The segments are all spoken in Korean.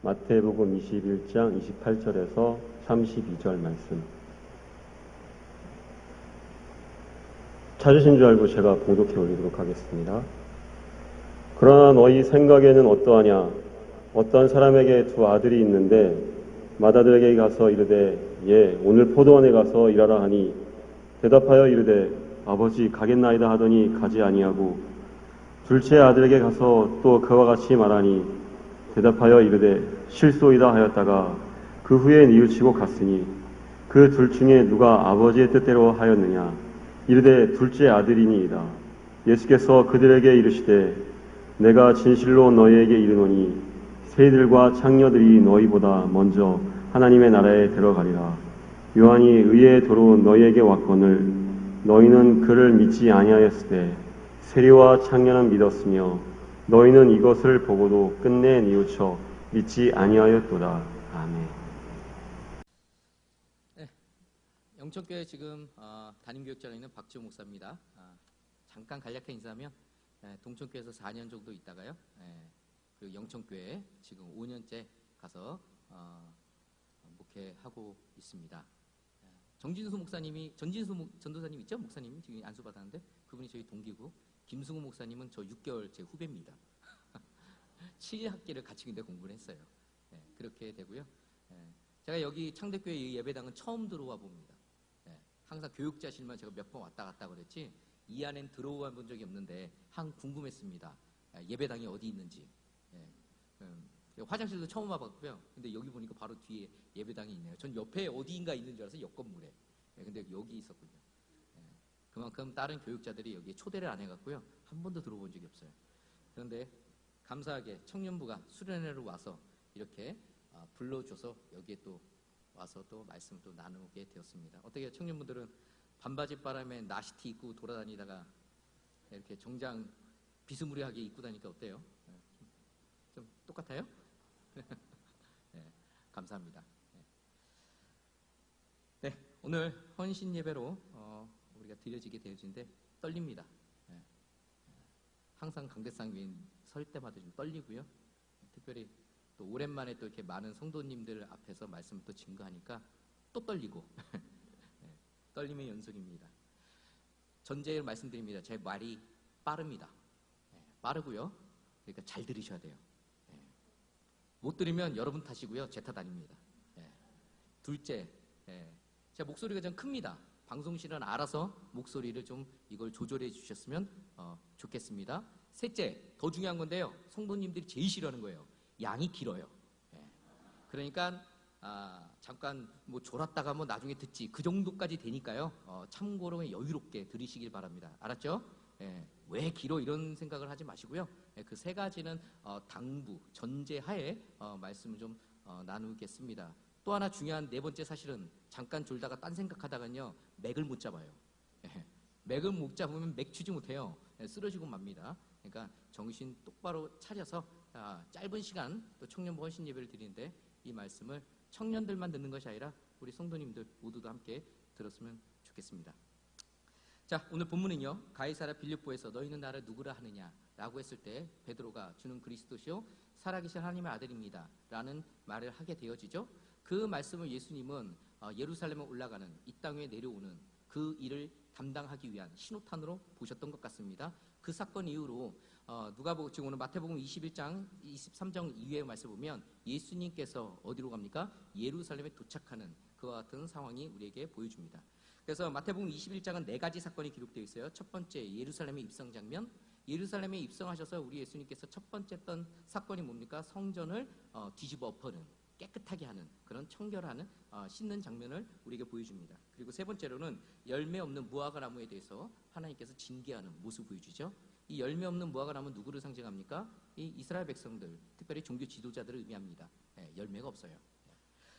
마태복음 21장 28절에서 32절 말씀. 찾으신 줄 알고 제가 봉독해 올리도록 하겠습니다. 그러나 너희 생각에는 어떠하냐? 어떤 사람에게 두 아들이 있는데 맏아들에게 가서 이르되 예 오늘 포도원에 가서 일하라 하니 대답하여 이르되 아버지 가겠나이다 하더니 가지 아니하고 둘째 아들에게 가서 또 그와 같이 말하니 대답하여 이르되 실소이다 하였다가 그 후에 뉘우치고 갔으니 그 둘 중에 누가 아버지의 뜻대로 하였느냐? 이르되 둘째 아들이니이다. 예수께서 그들에게 이르시되 내가 진실로 너희에게 이르노니 새들과 창녀들이 너희보다 먼저 하나님의 나라에 들어가리라. 요한이 의의 도로 너희에게 왔거늘 너희는 그를 믿지 아니하였으되 세리와 창녀는 믿었으며 너희는 이것을 보고도 끝내 뉘우쳐 믿지 아니하였도다. 아멘. 네, 영천교회 지금 담임교육자로 있는 박지호 목사입니다. 잠깐 간략한 인사하면 동천교회에서 4년 정도 있다가요. 그리고 영천교회 지금 5년째 가서 목회하고 있습니다. 전진수 전도사님 있죠? 목사님 지금 안수 받았는데 그분이 저희 동기고 김승우 목사님은 저 6개월 제 후배입니다. 7학기를 같이 근데 공부를 했어요. 그렇게 되고요. 제가 여기 창대교회 예배당은 처음 들어와 봅니다. 항상 교육자실만 제가 몇 번 왔다 갔다 그랬지 이 안엔 들어와 본 적이 없는데 항상 궁금했습니다. 예배당이 어디 있는지. 화장실도 처음 와봤고요. 근데 여기 보니까 바로 뒤에 예배당이 있네요. 전 옆에 어디인가 있는 줄 알아서 옆 건물에. 근데 여기 있었군요. 그만큼 다른 교육자들이 여기에 초대를 안 해갖고요. 한 번도 들어본 적이 없어요. 그런데 감사하게 청년부가 수련회로 와서 이렇게 불러줘서 여기에 또 와서 또 말씀을 또 나누게 되었습니다. 어떻게 청년분들은 반바지 바람에 나시티 입고 돌아다니다가 이렇게 정장 비스무리하게 입고 다니니까 어때요? 좀 똑같아요? 네, 감사합니다. 네, 오늘 헌신 예배로 우리가 드려지게 되어진데 떨립니다. 항상 강대상 위에 설 때마다 좀 떨리고요. 특별히 또 오랜만에 또 이렇게 많은 성도님들 앞에서 말씀을 또 증거하니까 또 떨리고 떨림의 연속입니다. 전제를 말씀드립니다. 제 말이 빠릅니다. 빠르고요. 그러니까 잘 들으셔야 돼요. 못 들으면 여러분 탓이고요. 제 탓 아닙니다. 둘째, 제 목소리가 좀 큽니다. 방송실은 알아서 목소리를 좀 이걸 조절해 주셨으면 좋겠습니다. 셋째, 더 중요한 건데요. 성도님들이 제일 싫어하는 거예요. 양이 길어요. 그러니까 잠깐 뭐 졸았다가 뭐 나중에 듣지 그 정도까지 되니까요. 참고로 여유롭게 들으시길 바랍니다. 알았죠? 왜 길어 이런 생각을 하지 마시고요. 그 세 가지는 당부, 전제하에 말씀을 좀 나누겠습니다. 또 하나 중요한 네 번째 사실은 잠깐 졸다가 딴 생각하다가요 맥을 못 잡아요. 맥을 못 잡으면 맥 추지 못해요. 쓰러지고 맙니다. 그러니까 정신 똑바로 차려서 짧은 시간 또 청년부 헌신 예배를 드리는데 이 말씀을 청년들만 듣는 것이 아니라 우리 성도님들 모두도 함께 들었으면 좋겠습니다. 자, 오늘 본문은요. 가이사랴 빌립보에서 너희는 나를 누구라 하느냐라고 했을 때 베드로가 주는 그리스도시요 살아계신 하나님의 아들입니다 라는 말을 하게 되어지죠. 그 말씀을 예수님은 예루살렘에 올라가는 이 땅에 내려오는 그 일을 담당하기 위한 신호탄으로 보셨던 것 같습니다. 그 사건 이후로 지금 오늘 마태복음 21장 23장 이후의 말씀 보면 예수님께서 어디로 갑니까? 예루살렘에 도착하는 그와 같은 상황이 우리에게 보여줍니다. 그래서 마태복음 21장은 네 가지 사건이 기록되어 있어요. 첫 번째 예루살렘의 입성 장면. 예루살렘에 입성하셔서 우리 예수님께서 첫 번째 했던 사건이 뭡니까? 성전을 뒤집어 엎어는 깨끗하게 하는 그런 청결하는 씻는 장면을 우리에게 보여줍니다. 그리고 세 번째로는 열매 없는 무화과 나무에 대해서 하나님께서 징계하는 모습을 보여주죠. 이 열매 없는 무화과 나무는 누구를 상징합니까? 이 이스라엘 백성들, 특별히 종교 지도자들을 의미합니다. 열매가 없어요.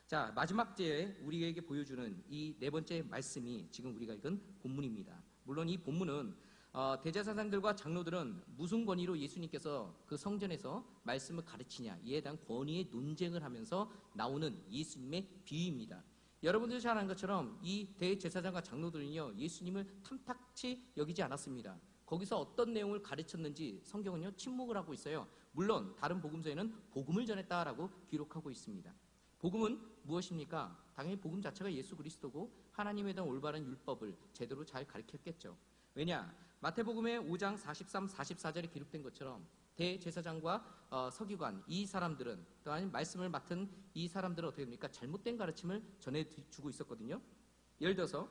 자, 마지막 때 우리에게 보여주는 이 네 번째 말씀이 지금 우리가 읽은 본문입니다. 물론 이 본문은 대제사장들과 장로들은 무슨 권위로 예수님께서 그 성전에서 말씀을 가르치냐 이에 대한 권위의 논쟁을 하면서 나오는 예수님의 비유입니다. 여러분들이 잘 아는 것처럼 이 대제사장과 장로들은요 예수님을 탐탁치 여기지 않았습니다. 거기서 어떤 내용을 가르쳤는지 성경은요 침묵을 하고 있어요. 물론 다른 복음서에는 복음을 전했다라고 기록하고 있습니다. 복음은 무엇입니까? 당연히 복음 자체가 예수 그리스도고 하나님에 대한 올바른 율법을 제대로 잘 가르쳤겠죠. 왜냐? 마태복음의 5장 43, 44절에 기록된 것처럼 대제사장과 서기관 이 사람들은 또한 말씀을 맡은 이 사람들은 어떻게 됩니까? 잘못된 가르침을 전해주고 있었거든요. 예를 들어서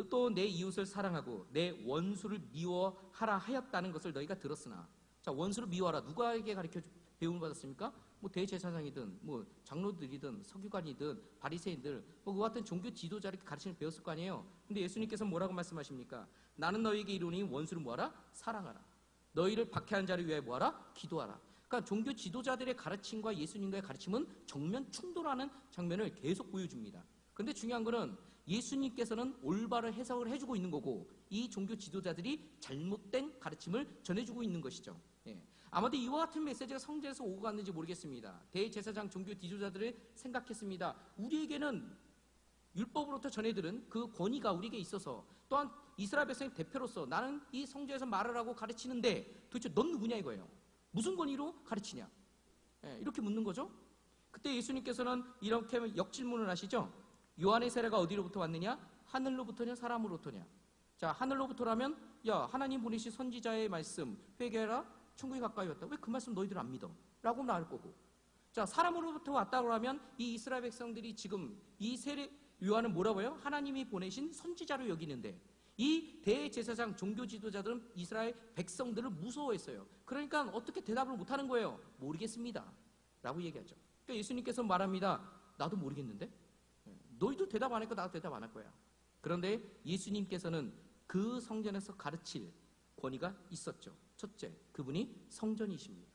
또 내 이웃을 사랑하고 내 원수를 미워하라 하였다는 것을 너희가 들었으나, 자, 원수를 미워하라 누구에게 가르쳐 배움을 받았습니까? 뭐 대제사장이든 뭐 장로들이든 서기관이든 바리새인들 뭐 그와 같은 종교 지도자를 가르치는 배웠을 거 아니에요. 근데 예수님께서 뭐라고 말씀하십니까? 나는 너희에게 이르노니 원수를 뭐하라? 사랑하라. 너희를 박해한 자를 위하여 뭐하라? 기도하라. 그러니까 종교 지도자들의 가르침과 예수님과의 가르침은 정면 충돌하는 장면을 계속 보여줍니다. 근데 중요한 거는 예수님께서는 올바른 해석을 해주고 있는 거고 이 종교 지도자들이 잘못된 가르침을 전해주고 있는 것이죠. 예. 아마도 이와 같은 메시지가 성전에서 오고 갔는지 모르겠습니다. 대제사장 종교 지도자들을 생각했습니다. 우리에게는 율법으로부터 전해들은 그 권위가 우리에게 있어서 또한 이스라엘 백성의 대표로서 나는 이 성전에서 말을 하고 가르치는데 도대체 넌 누구냐 이거예요. 무슨 권위로 가르치냐? 예, 이렇게 묻는 거죠. 그때 예수님께서는 이렇게 역질문을 하시죠. 요한의 세례가 어디로부터 왔느냐? 하늘로부터냐 사람으로부터냐? 자, 하늘로부터라면 야 하나님 보내신 선지자의 말씀 회개하라 천국이 가까이 왔다. 왜 그 말씀 너희들 안 믿어? 라고 나올 거고. 자, 사람으로부터 왔다고 하면 이 이스라엘 백성들이 지금 이 세례 요한은 뭐라고 해요? 하나님이 보내신 선지자로 여기는데 이 대제사장 종교 지도자들은 이스라엘 백성들을 무서워했어요. 그러니까 어떻게 대답을 못하는 거예요? 모르겠습니다 라고 얘기하죠. 그러니까 예수님께서 말합니다. 나도 모르겠는데? 너희도 대답 안 할거 나도 대답 안 할 거야. 그런데 예수님께서는 그 성전에서 가르칠 권위가 있었죠. 첫째, 그분이 성전이십니다.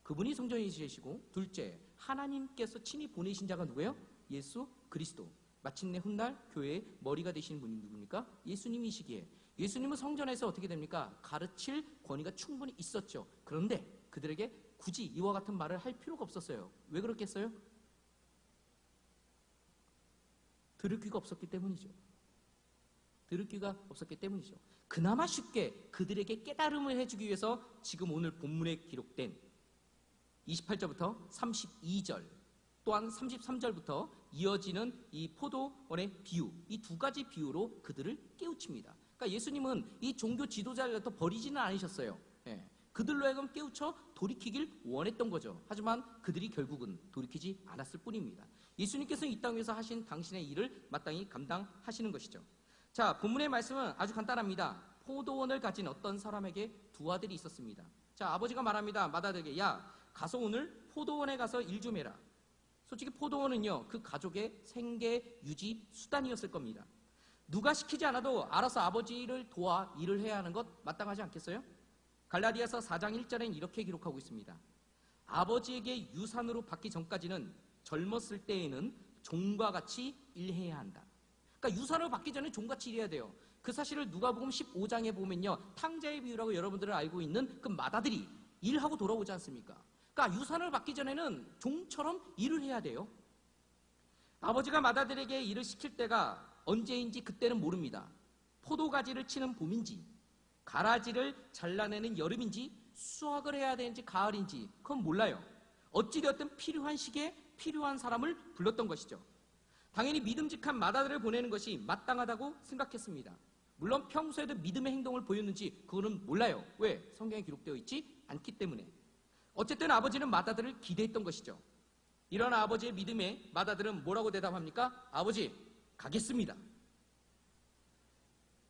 그분이 성전이시고, 둘째, 하나님께서 친히 보내신 자가 누구예요? 예수 그리스도. 마침내 훗날 교회의 머리가 되시는 분이 누굽니까? 예수님이시기에 예수님은 성전에서 어떻게 됩니까? 가르칠 권위가 충분히 있었죠. 그런데 그들에게 굳이 이와 같은 말을 할 필요가 없었어요. 왜 그렇겠어요? 들을 귀가 없었기 때문이죠. 들을 귀가 없었기 때문이죠. 그나마 쉽게 그들에게 깨달음을 해주기 위해서 지금 오늘 본문에 기록된 28절부터 32절 또한 33절부터 이어지는 이 포도원의 비유, 이 두 가지 비유로 그들을 깨우칩니다. 그러니까 예수님은 이 종교 지도자를 더 버리지는 않으셨어요. 예. 그들로 하여금 깨우쳐 돌이키길 원했던 거죠. 하지만 그들이 결국은 돌이키지 않았을 뿐입니다. 예수님께서는 이 땅에서 하신 당신의 일을 마땅히 감당하시는 것이죠. 자, 본문의 말씀은 아주 간단합니다. 포도원을 가진 어떤 사람에게 두 아들이 있었습니다. 자, 아버지가 말합니다. 맏아들에게 야, 가서 오늘 포도원에 가서 일 좀 해라. 솔직히 포도원은요, 그 가족의 생계 유지 수단이었을 겁니다. 누가 시키지 않아도 알아서 아버지를 도와 일을 해야 하는 것 마땅하지 않겠어요? 갈라디아서 4장 1절엔 이렇게 기록하고 있습니다. 아버지에게 유산으로 받기 전까지는 젊었을 때에는 종과 같이 일해야 한다. 그러니까 유산을 받기 전에 종같이 일해야 돼요. 그 사실을 누가복음 15장에 보면요, 탕자의 비유라고 여러분들은 알고 있는 그 맏아들이 일하고 돌아오지 않습니까? 그러니까 유산을 받기 전에는 종처럼 일을 해야 돼요. 아버지가 맏아들에게 일을 시킬 때가 언제인지 그때는 모릅니다. 포도가지를 치는 봄인지 가라지를 잘라내는 여름인지 수확을 해야 되는지 가을인지 그건 몰라요. 어찌되었든 필요한 시기에 필요한 사람을 불렀던 것이죠. 당연히 믿음직한 맏아들을 보내는 것이 마땅하다고 생각했습니다. 물론 평소에도 믿음의 행동을 보였는지 그거는 몰라요. 왜? 성경에 기록되어 있지 않기 때문에. 어쨌든 아버지는 맏아들을 기대했던 것이죠. 이런 아버지의 믿음에 맏아들은 뭐라고 대답합니까? 아버지, 가겠습니다.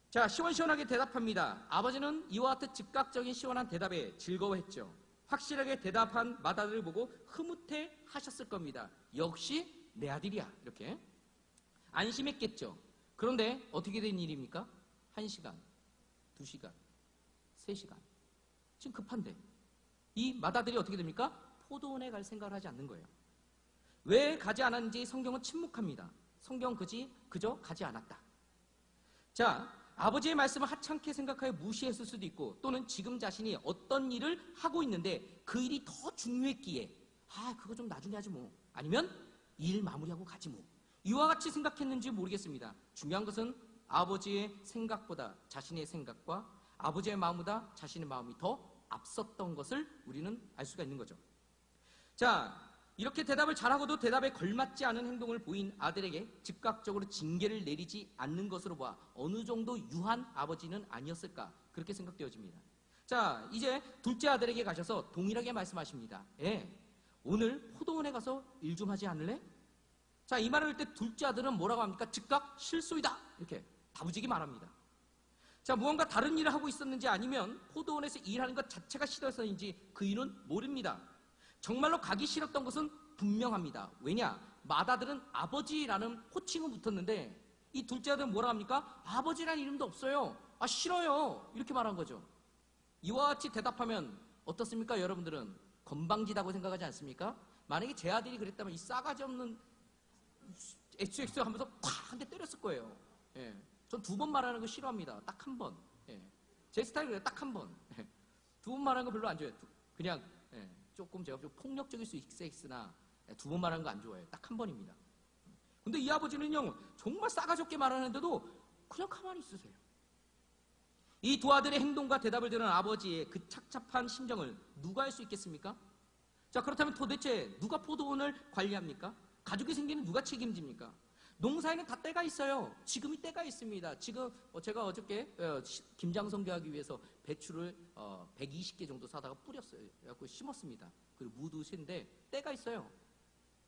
자, 시원시원하게 대답합니다. 아버지는 이와 같은 즉각적인 시원한 대답에 즐거워했죠. 확실하게 대답한 맏아들을 보고 흐뭇해 하셨을 겁니다. 역시 내 아들이야. 이렇게 안심했겠죠. 그런데 어떻게 된 일입니까? 1시간, 2시간, 3시간. 지금 급한데 이 맏아들이 어떻게 됩니까? 포도원에 갈 생각을 하지 않는 거예요. 왜 가지 않았는지 성경은 침묵합니다. 성경은 그저 가지 않았다. 자, 아버지의 말씀을 하찮게 생각하여 무시했을 수도 있고 또는 지금 자신이 어떤 일을 하고 있는데 그 일이 더 중요했기에 그거 좀 나중에 하지 뭐, 아니면 일 마무리하고 가지 뭐, 이와 같이 생각했는지 모르겠습니다. 중요한 것은 아버지의 생각보다 자신의 생각과 아버지의 마음보다 자신의 마음이 더 앞섰던 것을 우리는 알 수가 있는 거죠. 자, 이렇게 대답을 잘하고도 대답에 걸맞지 않은 행동을 보인 아들에게 즉각적으로 징계를 내리지 않는 것으로 봐 어느 정도 유한 아버지는 아니었을까 그렇게 생각되어집니다. 자, 이제 둘째 아들에게 가셔서 동일하게 말씀하십니다. 예, 오늘 포도원에 가서 일 좀 하지 않을래? 자, 이 말을 할 때 둘째 아들은 뭐라고 합니까? 즉각 실소이다 이렇게 다부지게 말합니다. 자, 무언가 다른 일을 하고 있었는지 아니면 포도원에서 일하는 것 자체가 싫어서인지 그 이유는 모릅니다. 정말로 가기 싫었던 것은 분명합니다. 왜냐? 맏아들은 아버지라는 호칭은 붙었는데 이 둘째 아들은 뭐라 합니까? 아버지라는 이름도 없어요. 아, 싫어요. 이렇게 말한 거죠. 이와 같이 대답하면 어떻습니까? 여러분들은 건방지다고 생각하지 않습니까? 만약에 제 아들이 그랬다면 이 싸가지 없는 XX 하면서 팍 한 대 때렸을 거예요. 예. 전 2번 말하는 거 싫어합니다. 딱 한 번. 예. 제 스타일은 딱 한 번. 예. 2번 말하는 거 별로 안 좋아해요. 그냥 예. 조금 제가 좀 폭력적일 수 있으나 2번 말하는 거 안 좋아해요. 딱 한 번입니다. 근데 이 아버지는요, 정말 싸가지 없게 말하는데도 그냥 가만히 있으세요. 이 두 아들의 행동과 대답을 들은 아버지의 그 착잡한 심정을 누가 알 수 있겠습니까? 자, 그렇다면 도대체 누가 포도원을 관리합니까? 가족이 생기는 누가 책임집니까? 농사에는 다 때가 있어요. 지금이 때가 있습니다. 지금 제가 어저께 김장성 교하기 위해서 배추를 120개 정도 사다가 뿌렸어요. 그래갖고 심었습니다. 그리고 무도 샌데 때가 있어요.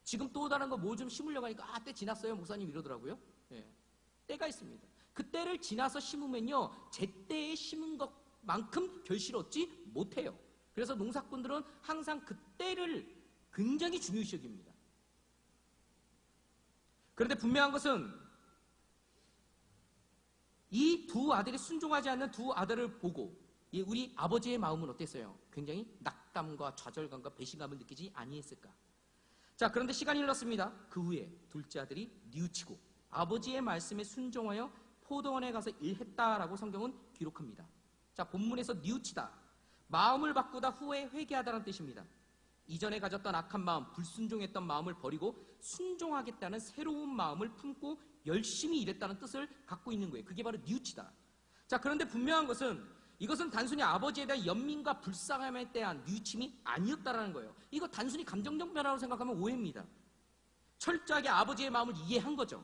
지금 또 다른 거 뭐 좀 심으려고 하니까 때 지났어요 목사님 이러더라고요. 예. 때가 있습니다. 그 때를 지나서 심으면요 제때에 심은 것만큼 결실 얻지 못해요. 그래서 농사꾼들은 항상 그 때를 굉장히 중요시 여깁니다. 그런데 분명한 것은 이 두 아들이 순종하지 않는 두 아들을 보고 우리 아버지의 마음은 어땠어요? 굉장히 낙담과 좌절감과 배신감을 느끼지 아니했을까? 자, 그런데 시간이 흘렀습니다. 그 후에 둘째 아들이 뉘우치고 아버지의 말씀에 순종하여 포도원에 가서 일했다라고 성경은 기록합니다. 자, 본문에서 뉘우치다, 마음을 바꾸다 후에 회개하다는 뜻입니다. 이전에 가졌던 악한 마음, 불순종했던 마음을 버리고 순종하겠다는 새로운 마음을 품고 열심히 일했다는 뜻을 갖고 있는 거예요. 그게 바로 뉘우치다. 자, 그런데 분명한 것은 이것은 단순히 아버지에 대한 연민과 불쌍함에 대한 뉘우침이 아니었다라는 거예요. 이거 단순히 감정적 변화로 생각하면 오해입니다. 철저하게 아버지의 마음을 이해한 거죠.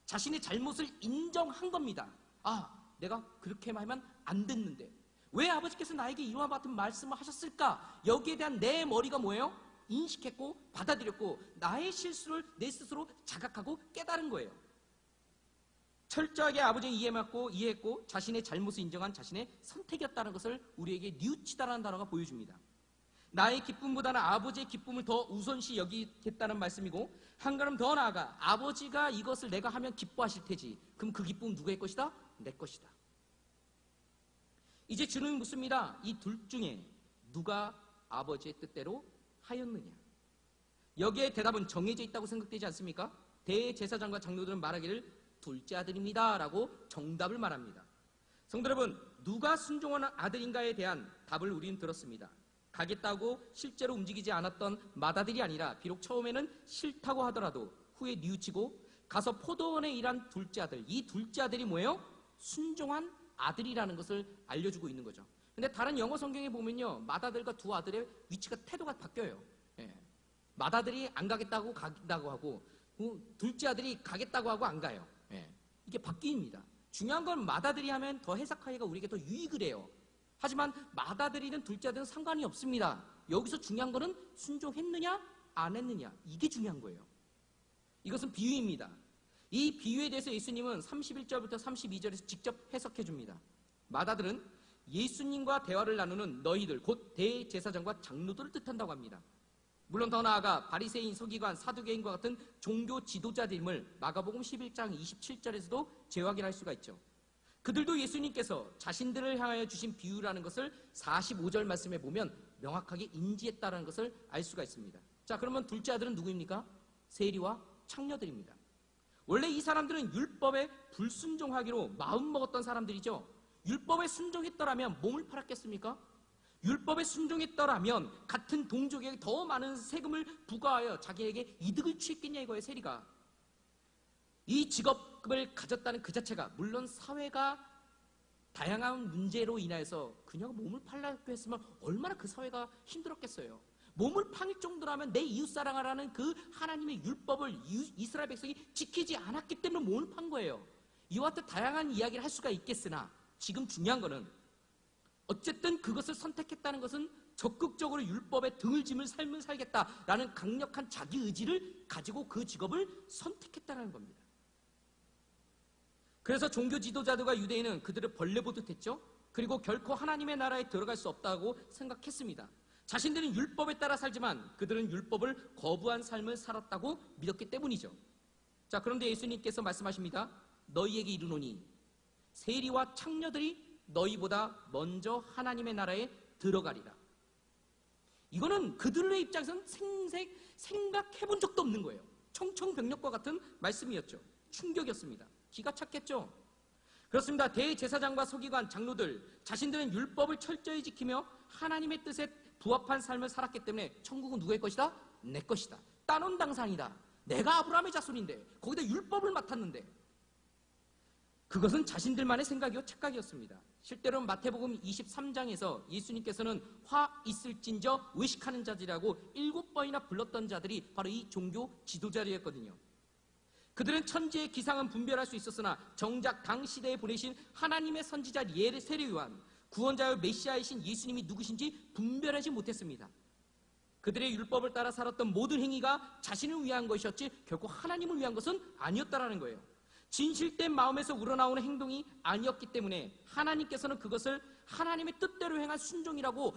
자신의 잘못을 인정한 겁니다. 아, 내가 그렇게 하면 안 됐는데 왜 아버지께서 나에게 이와 같은 말씀을 하셨을까? 여기에 대한 내 머리가 뭐예요? 인식했고 받아들였고 나의 실수를 내 스스로 자각하고 깨달은 거예요. 철저하게 아버지의 이해했고 자신의 잘못을 인정한 자신의 선택이었다는 것을 우리에게 뉘우치다라는 단어가 보여줍니다. 나의 기쁨보다는 아버지의 기쁨을 더 우선시 여기겠다는 말씀이고 한 걸음 더 나아가 아버지가 이것을 내가 하면 기뻐하실 테지. 그럼 그 기쁨은 누구의 것이다? 내 것이다. 이제 주는 묻습니다. 이 둘 중에 누가 아버지의 뜻대로 하였느냐? 여기에 대답은 정해져 있다고 생각되지 않습니까? 대제사장과 장로들은 말하기를 둘째 아들입니다 라고 정답을 말합니다. 성도 여러분, 누가 순종하는 아들인가에 대한 답을 우리는 들었습니다. 가겠다고 실제로 움직이지 않았던 맏아들이 아니라 비록 처음에는 싫다고 하더라도 후에 뉘우치고 가서 포도원에 일한 둘째 아들, 이 둘째 아들이 뭐예요? 순종한 아들이라는 것을 알려주고 있는 거죠. 근데 다른 영어 성경에 보면요, 맏아들과 두 아들의 위치가 태도가 바뀌어요. 예. 맏아들이 안 가겠다고 가겠다고 하고 둘째 아들이 가겠다고 하고 안 가요. 예. 이게 바뀝니다. 중요한 건 맏아들이 하면 더 해석하기가 우리에게 더 유익을 해요. 하지만 맏아들이든 둘째 아들은 상관이 없습니다. 여기서 중요한 거는 순종했느냐 안 했느냐, 이게 중요한 거예요. 이것은 비유입니다. 이 비유에 대해서 예수님은 31절부터 32절에서 직접 해석해 줍니다. 맏아들은 예수님과 대화를 나누는 너희들, 곧 대제사장과 장로들을 뜻한다고 합니다. 물론 더 나아가 바리새인, 서기관, 사두개인과 같은 종교 지도자들임을 마가복음 11장 27절에서도 재확인할 수가 있죠. 그들도 예수님께서 자신들을 향하여 주신 비유라는 것을 45절 말씀에 보면 명확하게 인지했다는 것을 알 수가 있습니다. 자, 그러면 둘째 아들은 누구입니까? 세리와 창녀들입니다. 원래 이 사람들은 율법에 불순종하기로 마음먹었던 사람들이죠. 율법에 순종했더라면 몸을 팔았겠습니까? 율법에 순종했더라면 같은 동족에게 더 많은 세금을 부과하여 자기에게 이득을 취했겠냐 이거예요. 세리가. 이 직업을 가졌다는 그 자체가 물론 사회가 다양한 문제로 인해서 그녀가 몸을 팔라고 했으면 얼마나 그 사회가 힘들었겠어요. 몸을 팔 정도라면 내 이웃사랑하라는 그 하나님의 율법을 이스라엘 백성이 지키지 않았기 때문에 몸을 판 거예요. 이와 같은 다양한 이야기를 할 수가 있겠으나 지금 중요한 거는 어쨌든 그것을 선택했다는 것은 적극적으로 율법에 등을 지물 삶을 살겠다라는 강력한 자기 의지를 가지고 그 직업을 선택했다는 겁니다. 그래서 종교 지도자들과 유대인은 그들을 벌레 보듯 했죠. 그리고 결코 하나님의 나라에 들어갈 수 없다고 생각했습니다. 자신들은 율법에 따라 살지만 그들은 율법을 거부한 삶을 살았다고 믿었기 때문이죠. 자, 그런데 예수님께서 말씀하십니다. 너희에게 이르노니 세리와 창녀들이 너희보다 먼저 하나님의 나라에 들어가리라. 이거는 그들의 입장에서는 생각해본 적도 없는 거예요. 청천벽력과 같은 말씀이었죠. 충격이었습니다. 기가 찼겠죠. 그렇습니다. 대제사장과 서기관, 장로들 자신들은 율법을 철저히 지키며 하나님의 뜻에 부합한 삶을 살았기 때문에 천국은 누구의 것이다? 내 것이다. 따놓은 당산이다. 내가 아브라함의 자손인데 거기다 율법을 맡았는데 그것은 자신들만의 생각이요 착각이었습니다. 실제로는 마태복음 23장에서 예수님께서는 화 있을진저 외식하는 자들이라고 7번이나 불렀던 자들이 바로 이 종교 지도자들이었거든요. 그들은 천지의 기상은 분별할 수 있었으나 정작 당 시대에 보내신 하나님의 선지자 세례 요한, 구원자여 메시아이신 예수님이 누구신지 분별하지 못했습니다. 그들의 율법을 따라 살았던 모든 행위가 자신을 위한 것이었지 결코 하나님을 위한 것은 아니었다라는 거예요. 진실된 마음에서 우러나오는 행동이 아니었기 때문에 하나님께서는 그것을 하나님의 뜻대로 행한 순종이라고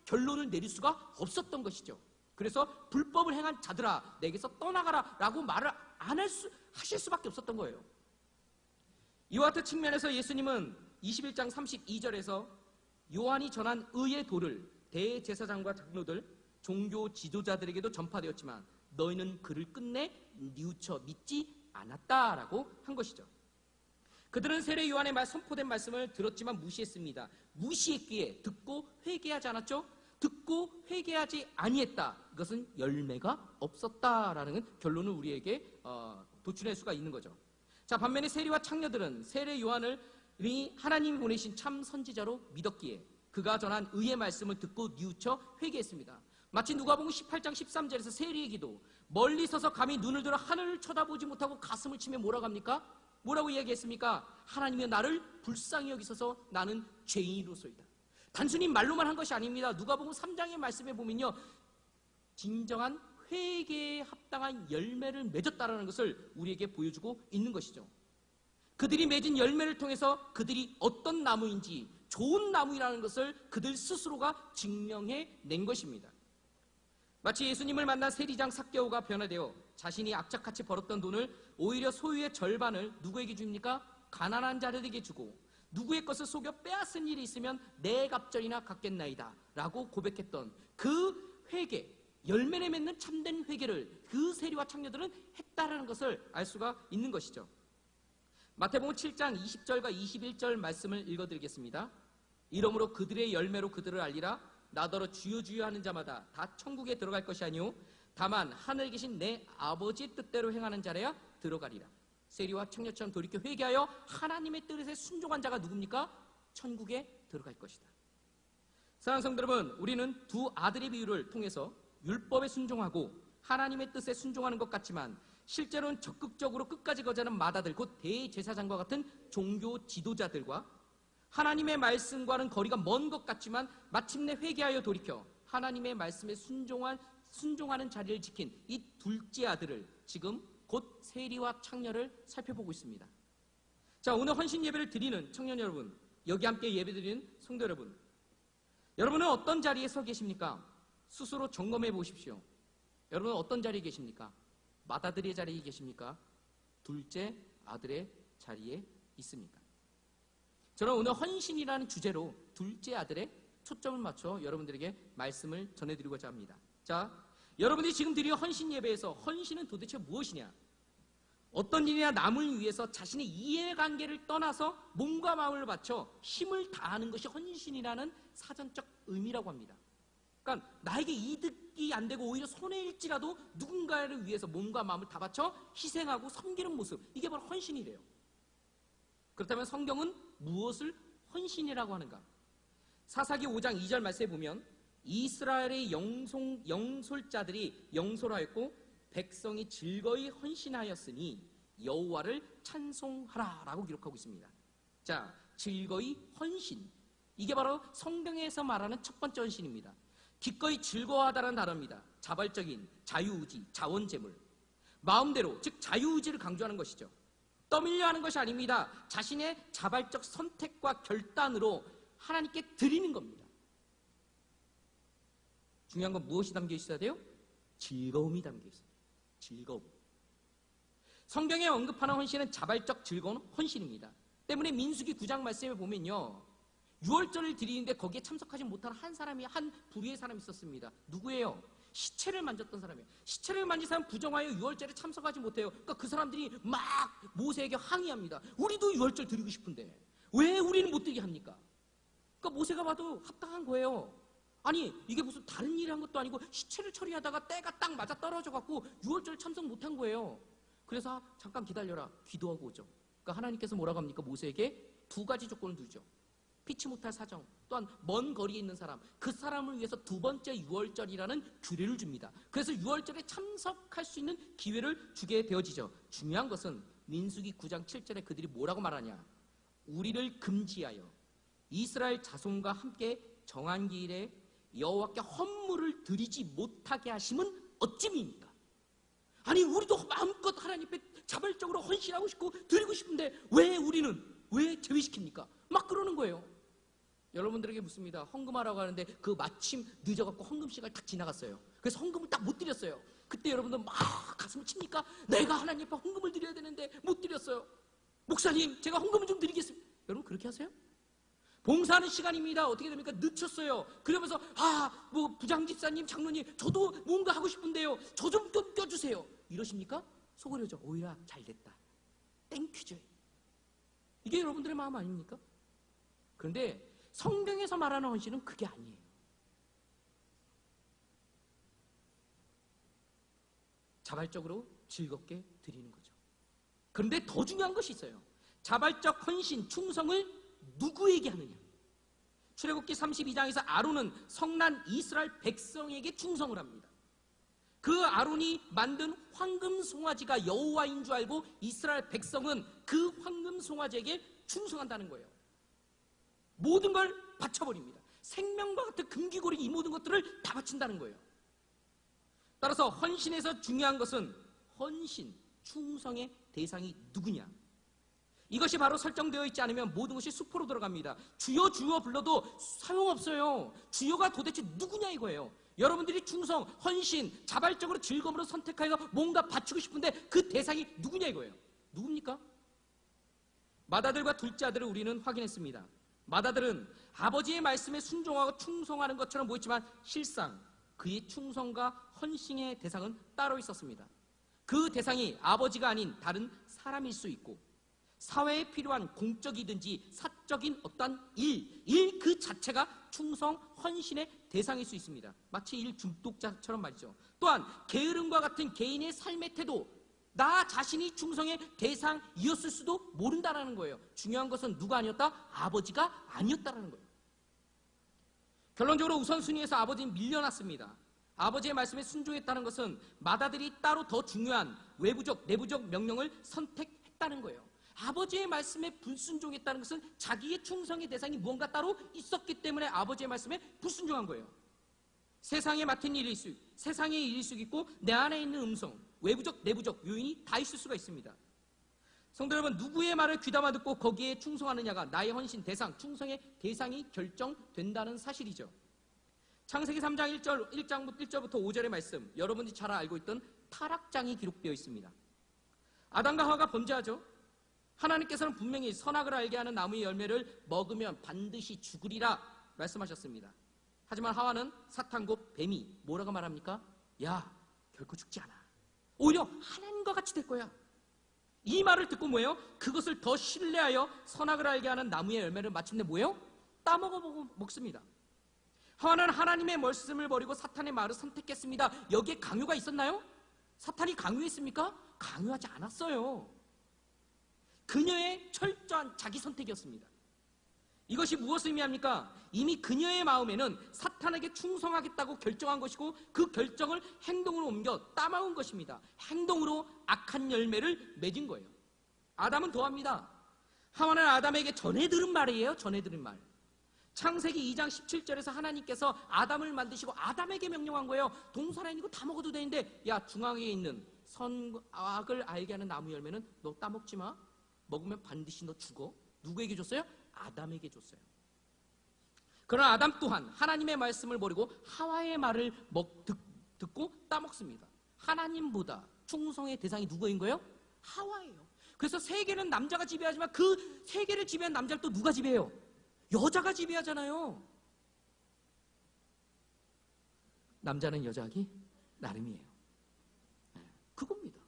결론을 내릴 수가 없었던 것이죠. 그래서 불법을 행한 자들아 내게서 떠나가라 라고 말을 하실 수밖에 없었던 거예요. 이와 같은 측면에서 예수님은 21장 32절에서 요한이 전한 의의 도를 대제사장과 장로들, 종교 지도자들에게도 전파되었지만 너희는 그를 끝내 뉘우쳐 믿지 않았다라고 한 것이죠. 그들은 세례 요한의 선포된 말씀을 들었지만 무시했습니다. 무시했기에 듣고 회개하지 않았죠? 듣고 회개하지 아니했다. 이것은 열매가 없었다라는 결론을 우리에게 도출할 수가 있는 거죠. 자, 반면에 세리와 창녀들은 세례 요한을 하나님이 보내신 참 선지자로 믿었기에 그가 전한 의의 말씀을 듣고 뉘우쳐 회개했습니다. 마치 누가복음 18장 13절에서 세리의 기도, 멀리 서서 감히 눈을 들어 하늘을 쳐다보지 못하고 가슴을 치며 뭐라고 합니까? 뭐라고 이야기했습니까? 하나님이 나를 불쌍히 여기셔서 나는 죄인으로소이다. 단순히 말로만 한 것이 아닙니다. 누가복음 3장의 말씀에 보면요, 진정한 회개에 합당한 열매를 맺었다라는 것을 우리에게 보여주고 있는 것이죠. 그들이 맺은 열매를 통해서 그들이 어떤 나무인지 좋은 나무이라는 것을 그들 스스로가 증명해 낸 것입니다. 마치 예수님을 만난 세리장 삭개오가 변화되어 자신이 악착같이 벌었던 돈을 오히려 소유의 절반을 누구에게 줍니까? 가난한 자들에게 주고 누구의 것을 속여 빼앗은 일이 있으면 내 갑절이나 갚겠나이다 라고 고백했던 그 회개, 열매를 맺는 참된 회개를 그 세리와 창녀들은 했다라는 것을 알 수가 있는 것이죠. 마태복음 7장 20절과 21절 말씀을 읽어드리겠습니다. 이러므로 그들의 열매로 그들을 알리라. 나더러 주여 주여 하는 자마다 다 천국에 들어갈 것이 아니오 다만 하늘에 계신 내 아버지의 뜻대로 행하는 자라야 들어가리라. 세리와 창녀처럼 돌이켜 회개하여 하나님의 뜻에 순종한 자가 누굽니까? 천국에 들어갈 것이다. 사랑하는 성도 여러분, 우리는 두 아들의 비유를 통해서 율법에 순종하고 하나님의 뜻에 순종하는 것 같지만 실제로는 적극적으로 끝까지 거자는 마다들, 곧 대제사장과 같은 종교 지도자들과 하나님의 말씀과는 거리가 먼 것 같지만 마침내 회개하여 돌이켜 하나님의 말씀에 순종하는 자리를 지킨 이 둘째 아들을 지금 곧 세리와 창녀를 살펴보고 있습니다. 자, 오늘 헌신 예배를 드리는 청년 여러분, 여기 함께 예배드리는 성도 여러분, 여러분은 어떤 자리에 서 계십니까? 스스로 점검해 보십시오. 여러분은 어떤 자리에 계십니까? 맏아들의 자리에 계십니까? 둘째 아들의 자리에 있습니까? 저는 오늘 헌신이라는 주제로 둘째 아들의 초점을 맞춰 여러분들에게 말씀을 전해드리고자 합니다. 자, 여러분들이 지금 드리는 헌신 예배에서 헌신은 도대체 무엇이냐? 어떤 일이나 남을 위해서 자신의 이해관계를 떠나서 몸과 마음을 바쳐 힘을 다하는 것이 헌신이라는 사전적 의미라고 합니다. 그러니까 나에게 이득이 안 되고 오히려 손해일지라도 누군가를 위해서 몸과 마음을 다 바쳐 희생하고 섬기는 모습, 이게 바로 헌신이래요. 그렇다면 성경은 무엇을 헌신이라고 하는가? 사사기 5장 2절 말씀에 보면 이스라엘의 영솔자들이 영솔하였고 백성이 즐거이 헌신하였으니 여호와를 찬송하라 라고 기록하고 있습니다. 자, 즐거이 헌신, 이게 바로 성경에서 말하는 첫 번째 헌신입니다. 기꺼이 즐거워하다는 단어입니다. 자발적인 자유의지, 자원재물, 마음대로, 즉 자유의지를 강조하는 것이죠. 떠밀려 하는 것이 아닙니다. 자신의 자발적 선택과 결단으로 하나님께 드리는 겁니다. 중요한 건 무엇이 담겨 있어야 돼요? 즐거움이 담겨 있어요. 즐거움. 성경에 언급하는 헌신은 자발적 즐거운 헌신입니다. 때문에 민수기 9장 말씀에 보면요, 유월절을 드리는데 거기에 참석하지 못한 한 부류의 사람이 있었습니다. 누구예요? 시체를 만졌던 사람이에요. 시체를 만진 사람 부정하여 유월절에 참석하지 못해요. 그러니까 그 사람들이 막 모세에게 항의합니다. 우리도 유월절 드리고 싶은데 왜 우리는 못 드리게 합니까? 그러니까 모세가 봐도 합당한 거예요. 아니, 이게 무슨 다른 일을 한 것도 아니고 시체를 처리하다가 때가 딱 맞아 떨어져 갖고 유월절 참석 못한 거예요. 그래서 잠깐 기다려라, 기도하고 오죠. 그러니까 하나님께서 뭐라고 합니까? 모세에게 두 가지 조건을 두죠. 피치 못할 사정, 또한 먼 거리에 있는 사람, 그 사람을 위해서 두 번째 유월절이라는 규례를 줍니다. 그래서 유월절에 참석할 수 있는 기회를 주게 되어지죠. 중요한 것은 민수기 9장 7절에 그들이 뭐라고 말하냐? 우리를 금지하여 이스라엘 자손과 함께 정한 기일에 여호와께 헌물을 드리지 못하게 하심은 어찌미입니까? 아니, 우리도 마음껏 하나님 앞에 자발적으로 헌신하고 싶고 드리고 싶은데 왜 제외시킵니까? 막 그러는 거예요. 여러분들에게 묻습니다. 헌금하라고 하는데 그 마침 늦어갖고 헌금 시간을 딱 지나갔어요. 그래서 헌금을 딱 못 드렸어요. 그때 여러분들 막 가슴을 칩니까? 내가 하나님 앞에 헌금을 드려야 되는데 못 드렸어요. 목사님, 제가 헌금을 좀 드리겠습니다. 여러분 그렇게 하세요? 봉사하는 시간입니다. 어떻게 됩니까? 늦췄어요. 그러면서 부장집사님, 장로님, 저도 뭔가 하고 싶은데요, 저 좀 껴주세요. 이러십니까? 속으려죠. 오히려 잘됐다, 땡큐죠. 이게 여러분들의 마음 아닙니까? 그런데 성경에서 말하는 헌신은 그게 아니에요. 자발적으로 즐겁게 드리는 거죠. 그런데 더 중요한 것이 있어요. 자발적 헌신, 충성을 누구에게 하느냐? 출애굽기 32장에서 아론은 성난 이스라엘 백성에게 충성을 합니다. 그 아론이 만든 황금 송아지가 여호와인 줄 알고 이스라엘 백성은 그 황금 송아지에게 충성한다는 거예요. 모든 걸 바쳐버립니다. 생명과 같은 금기고리, 이 모든 것들을 다 바친다는 거예요. 따라서 헌신에서 중요한 것은 헌신, 충성의 대상이 누구냐? 이것이 바로 설정되어 있지 않으면 모든 것이 수포로 들어갑니다. 주여 주여 불러도 소용없어요. 주여가 도대체 누구냐 이거예요. 여러분들이 충성, 헌신, 자발적으로 즐거움으로 선택하여 뭔가 바치고 싶은데 그 대상이 누구냐 이거예요. 누굽니까? 마다들과 둘째 아들을 우리는 확인했습니다. 마다들은 아버지의 말씀에 순종하고 충성하는 것처럼 보였지만 실상 그의 충성과 헌신의 대상은 따로 있었습니다. 그 대상이 아버지가 아닌 다른 사람일 수 있고, 사회에 필요한 공적이든지 사적인 어떤 일 그 자체가 충성, 헌신의 대상일 수 있습니다. 마치 일 중독자처럼 말이죠. 또한 게으름과 같은 개인의 삶의 태도, 나 자신이 충성의 대상이었을 수도 모른다는 거예요. 중요한 것은 누가 아니었다? 아버지가 아니었다는 거예요. 결론적으로 우선순위에서 아버지는 밀려났습니다. 아버지의 말씀에 순종했다는 것은 마다들이 따로 더 중요한 외부적, 내부적 명령을 선택했다는 거예요. 아버지의 말씀에 불순종했다는 것은 자기의 충성의 대상이 무언가 따로 있었기 때문에 아버지의 말씀에 불순종한 거예요. 세상에 맡은 일일 수, 세상의 일일 수 있고 내 안에 있는 음성, 외부적, 내부적 요인이 다 있을 수가 있습니다. 성도 여러분, 누구의 말을 귀담아 듣고 거기에 충성하느냐가 나의 헌신 대상, 충성의 대상이 결정된다는 사실이죠. 창세기 3장 1절부터 5절의 말씀, 여러분이 잘 알고 있던 타락장이 기록되어 있습니다. 아담과 하와가 범죄하죠. 하나님께서는 분명히 선악을 알게 하는 나무의 열매를 먹으면 반드시 죽으리라 말씀하셨습니다. 하지만 하와는 사탄 곧 뱀이 뭐라고 말합니까? 야, 결코 죽지 않아. 오히려 하나님과 같이 될 거야. 이 말을 듣고 뭐예요? 그것을 더 신뢰하여 선악을 알게 하는 나무의 열매를 마침내 뭐예요? 따먹어 먹습니다. 하와는 하나님의 말씀을 버리고 사탄의 말을 선택했습니다. 여기에 강요가 있었나요? 사탄이 강요했습니까? 강요하지 않았어요. 그녀의 철저한 자기 선택이었습니다. 이것이 무엇을 의미합니까? 이미 그녀의 마음에는 사탄에게 충성하겠다고 결정한 것이고 그 결정을 행동으로 옮겨 따먹은 것입니다. 행동으로 악한 열매를 맺은 거예요. 아담은 더합니다. 하와는 아담에게 전해 들은 말이에요. 전해 들은 말. 창세기 2장 17절에서 하나님께서 아담을 만드시고 아담에게 명령한 거예요. 동산에 이거 다 먹어도 되는데 야, 중앙에 있는 선악을 알게 하는 나무 열매는 너 따먹지 마. 먹으면 반드시 너 죽어. 누구에게 줬어요? 아담에게 줬어요. 그러나 아담 또한 하나님의 말씀을 버리고 하와의 말을 듣고 따먹습니다. 하나님보다 충성의 대상이 누구인 거예요? 하와예요. 그래서 세계는 남자가 지배하지만 그 세계를 지배한 남자를 또 누가 지배해요? 여자가 지배하잖아요. 남자는 여자하기 나름이에요. 그겁니다.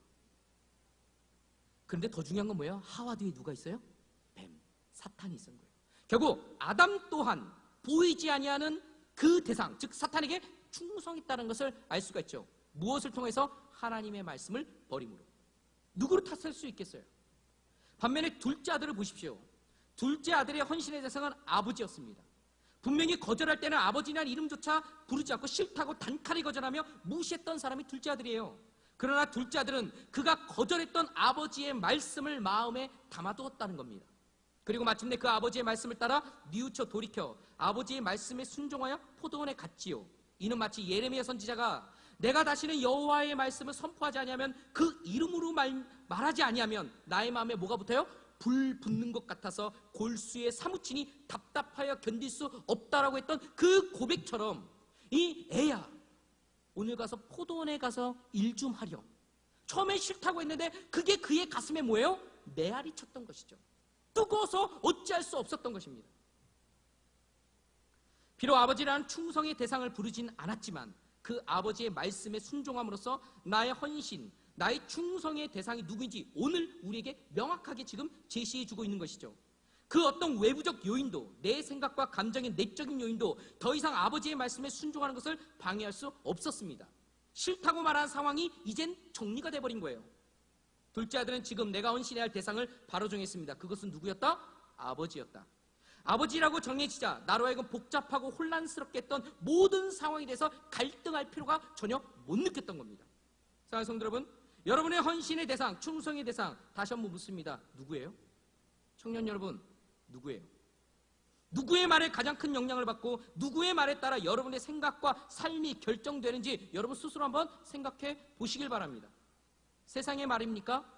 그런데 더 중요한 건 뭐예요? 하와 뒤에 누가 있어요? 뱀, 사탄이 있는 거예요. 결국 아담 또한 보이지 아니하는 그 대상, 즉 사탄에게 충성했다는 것을 알 수가 있죠. 무엇을 통해서? 하나님의 말씀을 버림으로. 누구를 탓할 수 있겠어요? 반면에 둘째 아들을 보십시오. 둘째 아들의 헌신의 대상은 아버지였습니다. 분명히 거절할 때는 아버지라는 이름조차 부르지 않고 싫다고 단칼에 거절하며 무시했던 사람이 둘째 아들이에요. 그러나 둘째 아들은 그가 거절했던 아버지의 말씀을 마음에 담아두었다는 겁니다. 그리고 마침내 그 아버지의 말씀을 따라 뉘우쳐 돌이켜 아버지의 말씀에 순종하여 포도원에 갔지요. 이는 마치 예레미야 선지자가 내가 다시는 여호와의 말씀을 선포하지 아니하면 그 이름으로 말하지 아니하면 나의 마음에 뭐가 붙어요? 불 붙는 것 같아서 골수에 사무치니 답답하여 견딜 수 없다라고 했던 그 고백처럼 이 애야 오늘 가서 포도원에 가서 일 좀 하렴. 처음엔 싫다고 했는데 그게 그의 가슴에 뭐예요? 메아리 쳤던 것이죠. 뜨거워서 어찌할 수 없었던 것입니다. 비록 아버지라는 충성의 대상을 부르진 않았지만 그 아버지의 말씀에 순종함으로써 나의 헌신, 나의 충성의 대상이 누구인지 오늘 우리에게 명확하게 지금 제시해주고 있는 것이죠. 그 어떤 외부적 요인도, 내 생각과 감정의 내적인 요인도 더 이상 아버지의 말씀에 순종하는 것을 방해할 수 없었습니다. 싫다고 말한 상황이 이젠 정리가 돼버린 거예요. 둘째 아들은 지금 내가 헌신해야 할 대상을 바로 정했습니다. 그것은 누구였다? 아버지였다. 아버지라고 정해지자 나로 하여금 복잡하고 혼란스럽게 했던 모든 상황에 대해서 갈등할 필요가 전혀 못 느꼈던 겁니다. 사랑하는 성도 여러분, 여러분의 헌신의 대상, 충성의 대상 다시 한번 묻습니다. 누구예요? 청년 여러분, 누구예요? 누구의 말에 가장 큰 영향을 받고 누구의 말에 따라 여러분의 생각과 삶이 결정되는지 여러분 스스로 한번 생각해 보시길 바랍니다. 세상의 말입니까?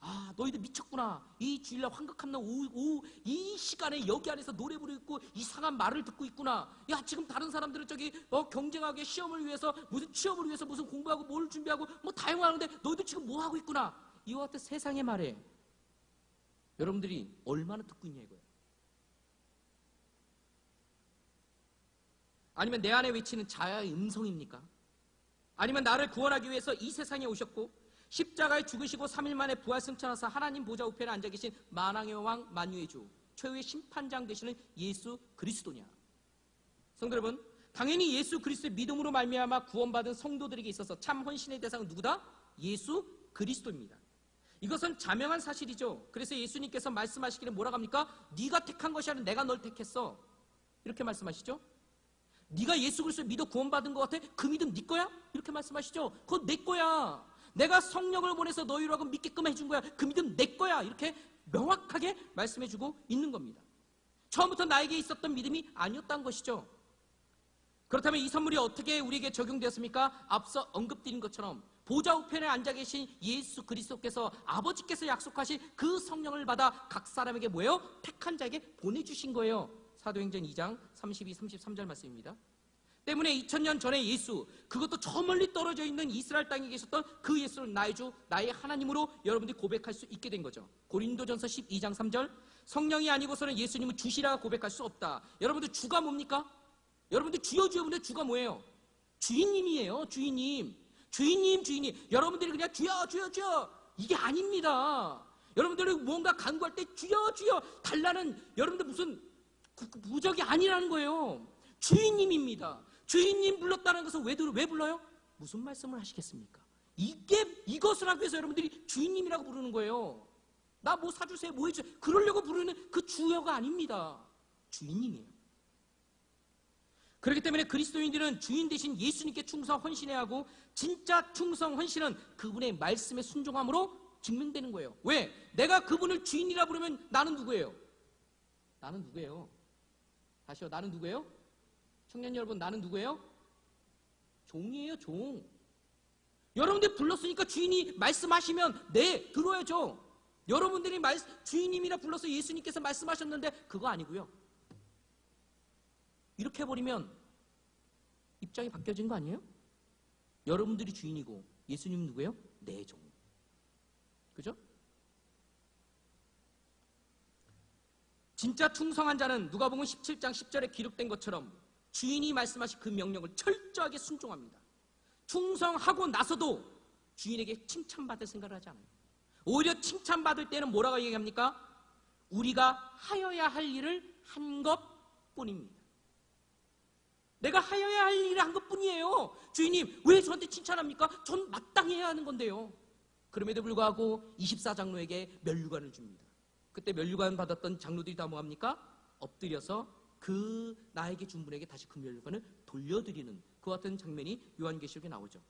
아, 너희들 미쳤구나. 이 주일날 환극한 날 오후 이 시간에 여기 안에서 노래 부르고 있고 이상한 말을 듣고 있구나. 야, 지금 다른 사람들은 저기 경쟁하게 시험을 위해서 무슨 취업을 위해서 무슨 공부하고 뭘 준비하고 뭐 다양하는데 너희들 지금 뭐 하고 있구나. 이와 같은 세상의 말에 여러분들이 얼마나 듣고 있냐 이거예요. 아니면 내 안에 외치는 자아의 음성입니까? 아니면 나를 구원하기 위해서 이 세상에 오셨고 십자가에 죽으시고 3일 만에 부활 승천하사 하나님 보좌 우편에 앉아 계신 만왕의 왕 만유의 주 최후의 심판장 되시는 예수 그리스도냐? 성도 여러분, 당연히 예수 그리스도의 믿음으로 말미암아 구원받은 성도들에게 있어서 참 헌신의 대상은 누구다? 예수 그리스도입니다. 이것은 자명한 사실이죠. 그래서 예수님께서 말씀하시기를 뭐라고 합니까? 네가 택한 것이 아니라 내가 널 택했어. 이렇게 말씀하시죠. 네가 예수 그리스도를 믿어 구원받은 것 같아? 그 믿음 네 거야? 이렇게 말씀하시죠. 그건 내 거야. 내가 성령을 보내서 너희로 하고 믿게끔 해준 거야. 그 믿음 내 거야. 이렇게 명확하게 말씀해주고 있는 겁니다. 처음부터 나에게 있었던 믿음이 아니었다는 것이죠. 그렇다면 이 선물이 어떻게 우리에게 적용되었습니까? 앞서 언급드린 것처럼 보좌 우편에 앉아 계신 예수 그리스도께서 아버지께서 약속하신 그 성령을 받아 각 사람에게 뭐예요? 택한 자에게 보내주신 거예요. 사도행전 2장 32, 33절 말씀입니다. 때문에 2000년 전에 예수, 그것도 저 멀리 떨어져 있는 이스라엘 땅에 계셨던 그 예수를 나의 주, 나의 하나님으로 여러분들이 고백할 수 있게 된 거죠. 고린도전서 12장 3절, 성령이 아니고서는 예수님은 주시라 고백할 수 없다. 여러분들 주가 뭡니까? 여러분들 주여 주여 근데 주가 뭐예요? 주인님이에요. 주인님. 주인님. 여러분들이 그냥 주여 주여 주여 이게 아닙니다. 여러분들이 뭔가 간구할 때 주여 주여 달라는 여러분들 무슨 부적이 아니라는 거예요. 주인님입니다. 주인님 불렀다는 것은 왜 불러요? 무슨 말씀을 하시겠습니까? 이것을 하기 위해서 여러분들이 주인님이라고 부르는 거예요. 나 뭐 사주세요, 뭐 해주세요. 그러려고 부르는 그 주여가 아닙니다. 주인님이에요. 그렇기 때문에 그리스도인들은 주인 대신 예수님께 충성 헌신해야 하고, 진짜 충성 헌신은 그분의 말씀에 순종함으로 증명되는 거예요. 왜? 내가 그분을 주인이라 부르면 나는 누구예요? 나는 누구예요? 다시요. 나는 누구예요? 청년 여러분, 나는 누구예요? 종이에요, 종. 여러분들이 불렀으니까 주인이 말씀하시면 네, 들어야죠. 여러분들이 주인님이라 불러서 예수님께서 말씀하셨는데 그거 아니고요. 이렇게 해버리면 입장이 바뀌어진 거 아니에요? 여러분들이 주인이고 예수님 누구예요? 내 종. 그죠? 진짜 충성한 자는 누가복음 17장 10절에 기록된 것처럼 주인이 말씀하신 그 명령을 철저하게 순종합니다. 충성하고 나서도 주인에게 칭찬받을 생각을 하지 않아요. 오히려 칭찬받을 때는 뭐라고 얘기합니까? 우리가 하여야 할 일을 한 것뿐입니다. 내가 하여야 할 일을 한 것뿐이에요. 주인님, 왜 저한테 칭찬합니까? 전 마땅히 해야 하는 건데요. 그럼에도 불구하고 24장로에게 면류관을 줍니다. 그때 면류관 받았던 장로들이 다 뭐합니까? 엎드려서 그 나에게 준 분에게 다시 그 면류관을 돌려드리는 그와 같은 장면이 요한계시록에 나오죠.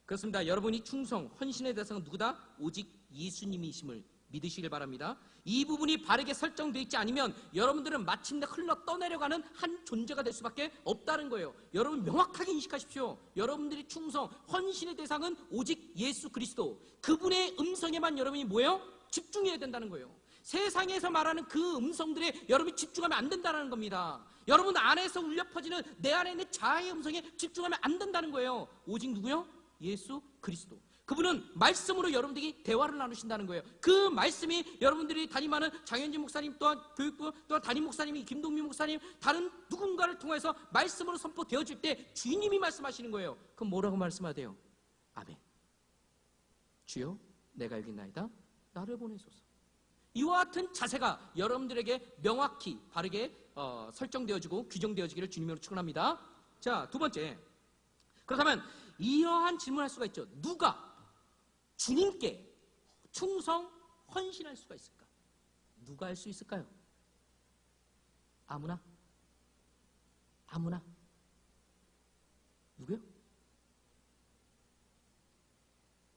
그렇습니다. 여러분이 충성, 헌신의 대상은 누구다? 오직 예수님이심을 믿으시길 바랍니다. 이 부분이 바르게 설정되어 있지 않으면 여러분들은 마침내 흘러 떠내려가는 한 존재가 될 수밖에 없다는 거예요. 여러분 명확하게 인식하십시오. 여러분들이 충성, 헌신의 대상은 오직 예수 그리스도, 그분의 음성에만 여러분이 뭐예요? 집중해야 된다는 거예요. 세상에서 말하는 그 음성들에 여러분이 집중하면 안 된다는 겁니다. 여러분 안에서 울려 퍼지는 내 안에 있는 자아의 음성에 집중하면 안 된다는 거예요. 오직 누구요? 예수 그리스도. 그분은 말씀으로 여러분들이 대화를 나누신다는 거예요. 그 말씀이 여러분들이 담임하는 장현진 목사님, 또한 교육부, 또한 담임 목사님이 김동민 목사님, 다른 누군가를 통해서 말씀으로 선포되어질 때 주님이 말씀하시는 거예요. 그럼 뭐라고 말씀하세요? 아멘. 주여, 내가 여기 있나이다. 나를 보내소서. 이와 같은 자세가 여러분들에게 명확히 바르게 설정되어지고 규정되어지기를 주님으로 축원합니다. 자, 두 번째. 그렇다면 이러한 질문을 할 수가 있죠. 누가 주님께 충성, 헌신할 수가 있을까? 누가 할 수 있을까요? 아무나? 아무나? 누구요?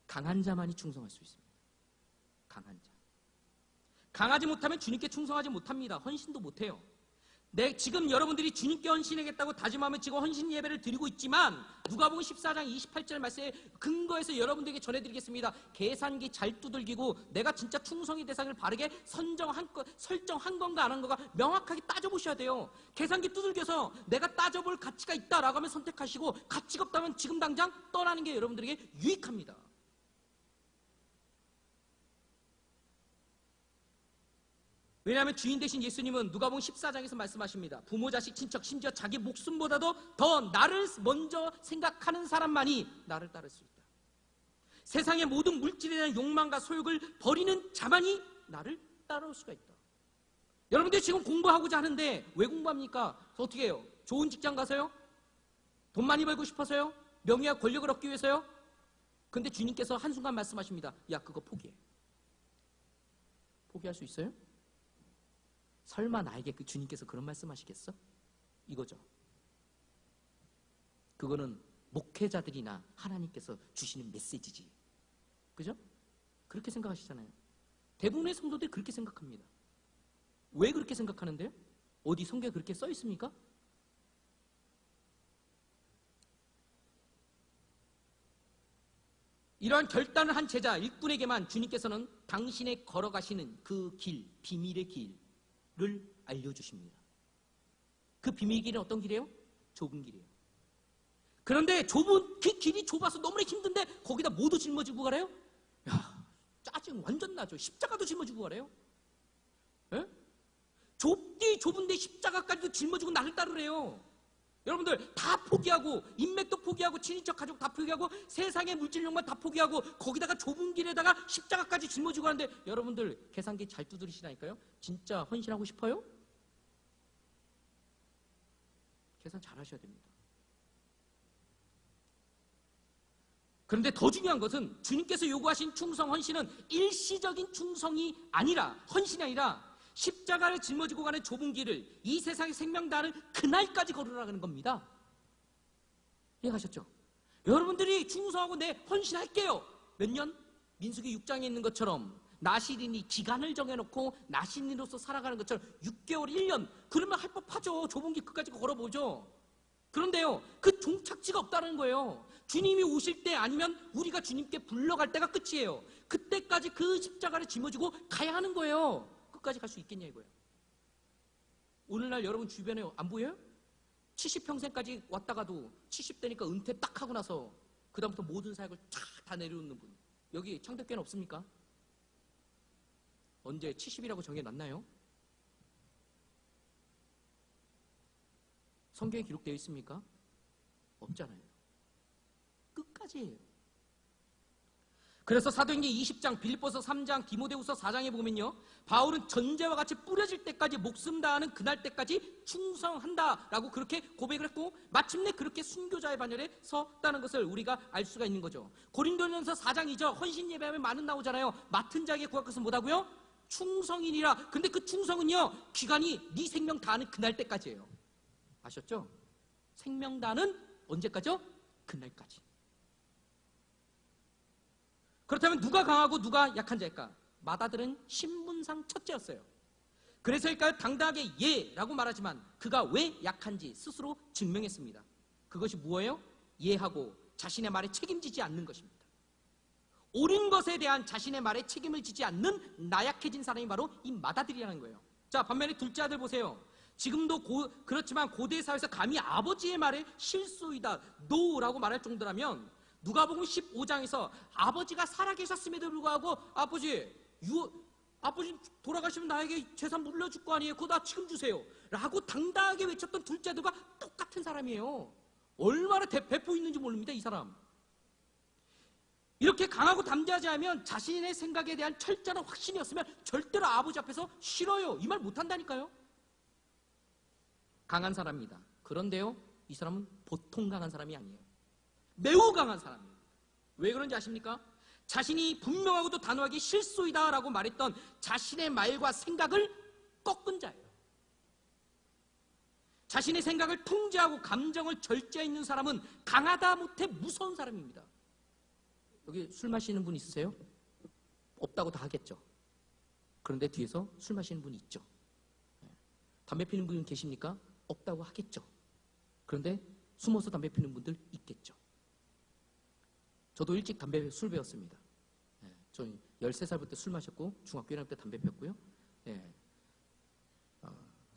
강한 자만이 충성할 수 있습니다. 강한 자. 강하지 못하면 주님께 충성하지 못합니다. 헌신도 못해요. 지금 여러분들이 주님께 헌신하겠다고 다짐하면 지금 헌신 예배를 드리고 있지만 누가복음 14장 28절 말씀에 근거해서 여러분들에게 전해드리겠습니다. 계산기 잘 두들기고 내가 진짜 충성의 대상을 바르게 설정한 건가 안 한 건가 명확하게 따져보셔야 돼요. 계산기 두들겨서 내가 따져볼 가치가 있다라고 하면 선택하시고, 가치가 없다면 지금 당장 떠나는 게 여러분들에게 유익합니다. 왜냐하면 주인 되신 예수님은 누가복음 14장에서 말씀하십니다. 부모, 자식, 친척, 심지어 자기 목숨보다도 더 나를 먼저 생각하는 사람만이 나를 따를 수 있다. 세상의 모든 물질에 대한 욕망과 소욕을 버리는 자만이 나를 따라올 수가 있다. 여러분들 지금 공부하고자 하는데 왜 공부합니까? 어떻게 해요? 좋은 직장 가서요? 돈 많이 벌고 싶어서요? 명예와 권력을 얻기 위해서요? 근데 주님께서 한순간 말씀하십니다. 야, 그거 포기해. 포기할 수 있어요? 설마 나에게 그 주님께서 그런 말씀하시겠어? 이거죠. 그거는 목회자들이나 하나님께서 주시는 메시지지. 그죠? 그렇게 생각하시잖아요. 대부분의 성도들이 그렇게 생각합니다. 왜 그렇게 생각하는데요? 어디 성경에 그렇게 써 있습니까? 이러한 결단을 한 제자 일꾼에게만 주님께서는 당신의 걸어가시는 그 길, 비밀의 길을 알려주십니다. 그 비밀의 길은 어떤 길이에요? 좁은 길이에요. 그런데 그 길이 좁아서 너무나 힘든데 거기다 뭐도 짊어지고 가래요? 야, 짜증 완전 나죠. 십자가도 짊어지고 가래요. 에? 좁은데 십자가까지도 짊어지고 나를 따르래요. 여러분들 다 포기하고, 인맥도 포기하고, 친인척 가족 다 포기하고, 세상의 물질력만 다 포기하고, 거기다가 좁은 길에다가 십자가까지 짊어지고 하는데 여러분들 계산기 잘 두드리시라니까요. 진짜 헌신하고 싶어요? 계산 잘 하셔야 됩니다. 그런데 더 중요한 것은 주님께서 요구하신 충성 헌신은 일시적인 충성이 아니라, 헌신이 아니라 십자가를 짊어지고 가는 좁은 길을 이 세상의 생명 다하는 그날까지 걸으라는 겁니다. 이해가셨죠? 여러분들이 충성하고 내 헌신할게요. 몇 년? 민수기 6장에 있는 것처럼 나시린이 기간을 정해놓고 나시린으로서 살아가는 것처럼 6개월, 1년 그러면 할 법하죠. 좁은 길 끝까지 걸어보죠. 그런데요, 그 종착지가 없다는 거예요. 주님이 오실 때 아니면 우리가 주님께 불러갈 때가 끝이에요. 그때까지 그 십자가를 짊어지고 가야 하는 거예요. 끝까지 갈 수 있겠냐 이거예요. 오늘날 여러분 주변에 안 보여요? 70평생까지 왔다가도 70대니까 은퇴 딱 하고 나서 그 다음부터 모든 사역을 다 내려놓는 분, 여기 창대교회는 없습니까? 언제 70이라고 정해놨나요? 성경에 기록되어 있습니까? 없잖아요. 끝까지 해요. 그래서 사도행전 20장, 빌립보서 3장, 디모데후서 4장에 보면요, 바울은 전제와 같이 뿌려질 때까지 목숨 다하는 그날 때까지 충성한다라고 그렇게 고백을 했고 마침내 그렇게 순교자의 반열에 섰다는 것을 우리가 알 수가 있는 거죠. 고린도전서 4장 2절 헌신 예배하면 많은 나오잖아요. 맡은 자에게 구할 것은 뭐다고요? 충성이니라. 근데 그 충성은요, 기간이 네 생명 다하는 그날 때까지예요. 아셨죠? 생명 다하는 언제까지요? 그날까지. 그렇다면 누가 강하고 누가 약한 자일까? 마다들은 신분상 첫째였어요. 그래서일까요? 당당하게 예라고 말하지만 그가 왜 약한지 스스로 증명했습니다. 그것이 무엇이에요? 예하고 자신의 말에 책임지지 않는 것입니다. 옳은 것에 대한 자신의 말에 책임을 지지 않는 나약해진 사람이 바로 이 마다들이라는 거예요. 자, 반면에 둘째 아들 보세요. 지금도 그렇지만 고대 사회에서 감히 아버지의 말에 실수이다, 노라고 말할 정도라면 누가복음 15장에서 아버지가 살아계셨음에도 불구하고 아버지 돌아가시면 나에게 재산 물려줄 거 아니에요? 그거 나 지금 주세요 라고 당당하게 외쳤던 둘째 아들과 똑같은 사람이에요. 얼마나 배포 있는지 모릅니다, 이 사람. 이렇게 강하고 담대하지 않으면 자신의 생각에 대한 철저한 확신이 없으면 절대로 아버지 앞에서 싫어요, 이 말 못한다니까요. 강한 사람입니다. 그런데요, 이 사람은 보통 강한 사람이 아니에요. 매우 강한 사람이에요. 왜 그런지 아십니까? 자신이 분명하고도 단호하게 실소이다 라고 말했던 자신의 말과 생각을 꺾은 자예요. 자신의 생각을 통제하고 감정을 절제해 있는 사람은 강하다 못해 무서운 사람입니다. 여기 술 마시는 분 있으세요? 없다고 다 하겠죠. 그런데 뒤에서 술 마시는 분이 있죠. 담배 피는 분 계십니까? 없다고 하겠죠. 그런데 숨어서 담배 피는 분들 있겠죠. 저도 일찍 술 배웠습니다. 저는 13살부터 술 마셨고 중학교 1학년 때 담배 폈고요.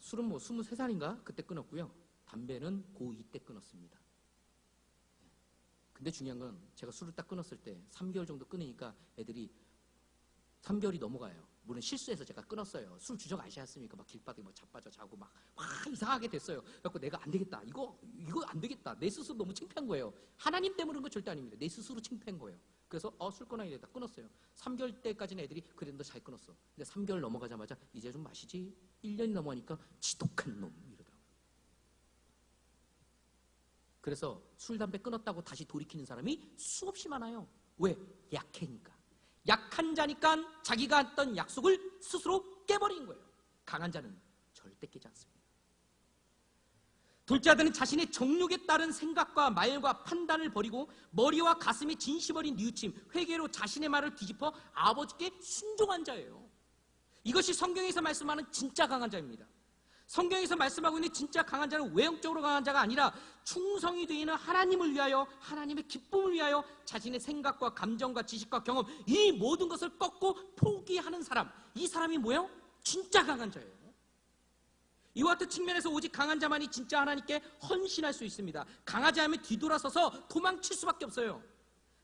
술은 뭐 23살인가 그때 끊었고요. 담배는 고2 때 끊었습니다. 근데 중요한 건 제가 술을 딱 끊었을 때 3개월 정도 끊으니까 애들이 3개월이 넘어가요. 물론 실수해서 제가 끊었어요. 술 주정 아시지 않습니까? 막 길바닥에 뭐 자빠져 자고 막 이상하게 됐어요. 그래서 내가 안 되겠다. 이거 안 되겠다. 내 스스로 너무 창피한 거예요. 하나님 때문에 그런 건 절대 아닙니다. 내 스스로 창피한 거예요. 그래서 술 끊어야겠다. 끊었어요. 3개월 때까지는 애들이 그래 너 잘 끊었어. 근데 3개월 넘어가자마자 이제 좀 마시지. 1년이 넘어가니까 지독한 놈 이러더라고요. 그래서 술, 담배 끊었다고 다시 돌이키는 사람이 수없이 많아요. 왜? 약해니까. 약한 자니까 자기가 했던 약속을 스스로 깨버린 거예요. 강한 자는 절대 깨지 않습니다. 둘째 아들은 자신의 정욕에 따른 생각과 말과 판단을 버리고 머리와 가슴에 진심 어린 뉘우침, 회개로 자신의 말을 뒤집어 아버지께 순종한 자예요. 이것이 성경에서 말씀하는 진짜 강한 자입니다. 성경에서 말씀하고 있는 진짜 강한 자는 외형적으로 강한 자가 아니라 충성이 되는 하나님을 위하여, 하나님의 기쁨을 위하여 자신의 생각과 감정과 지식과 경험, 이 모든 것을 꺾고 포기하는 사람, 이 사람이 뭐예요? 진짜 강한 자예요. 이와 같은 측면에서 오직 강한 자만이 진짜 하나님께 헌신할 수 있습니다. 강하지 않으면 뒤돌아서서 도망칠 수밖에 없어요.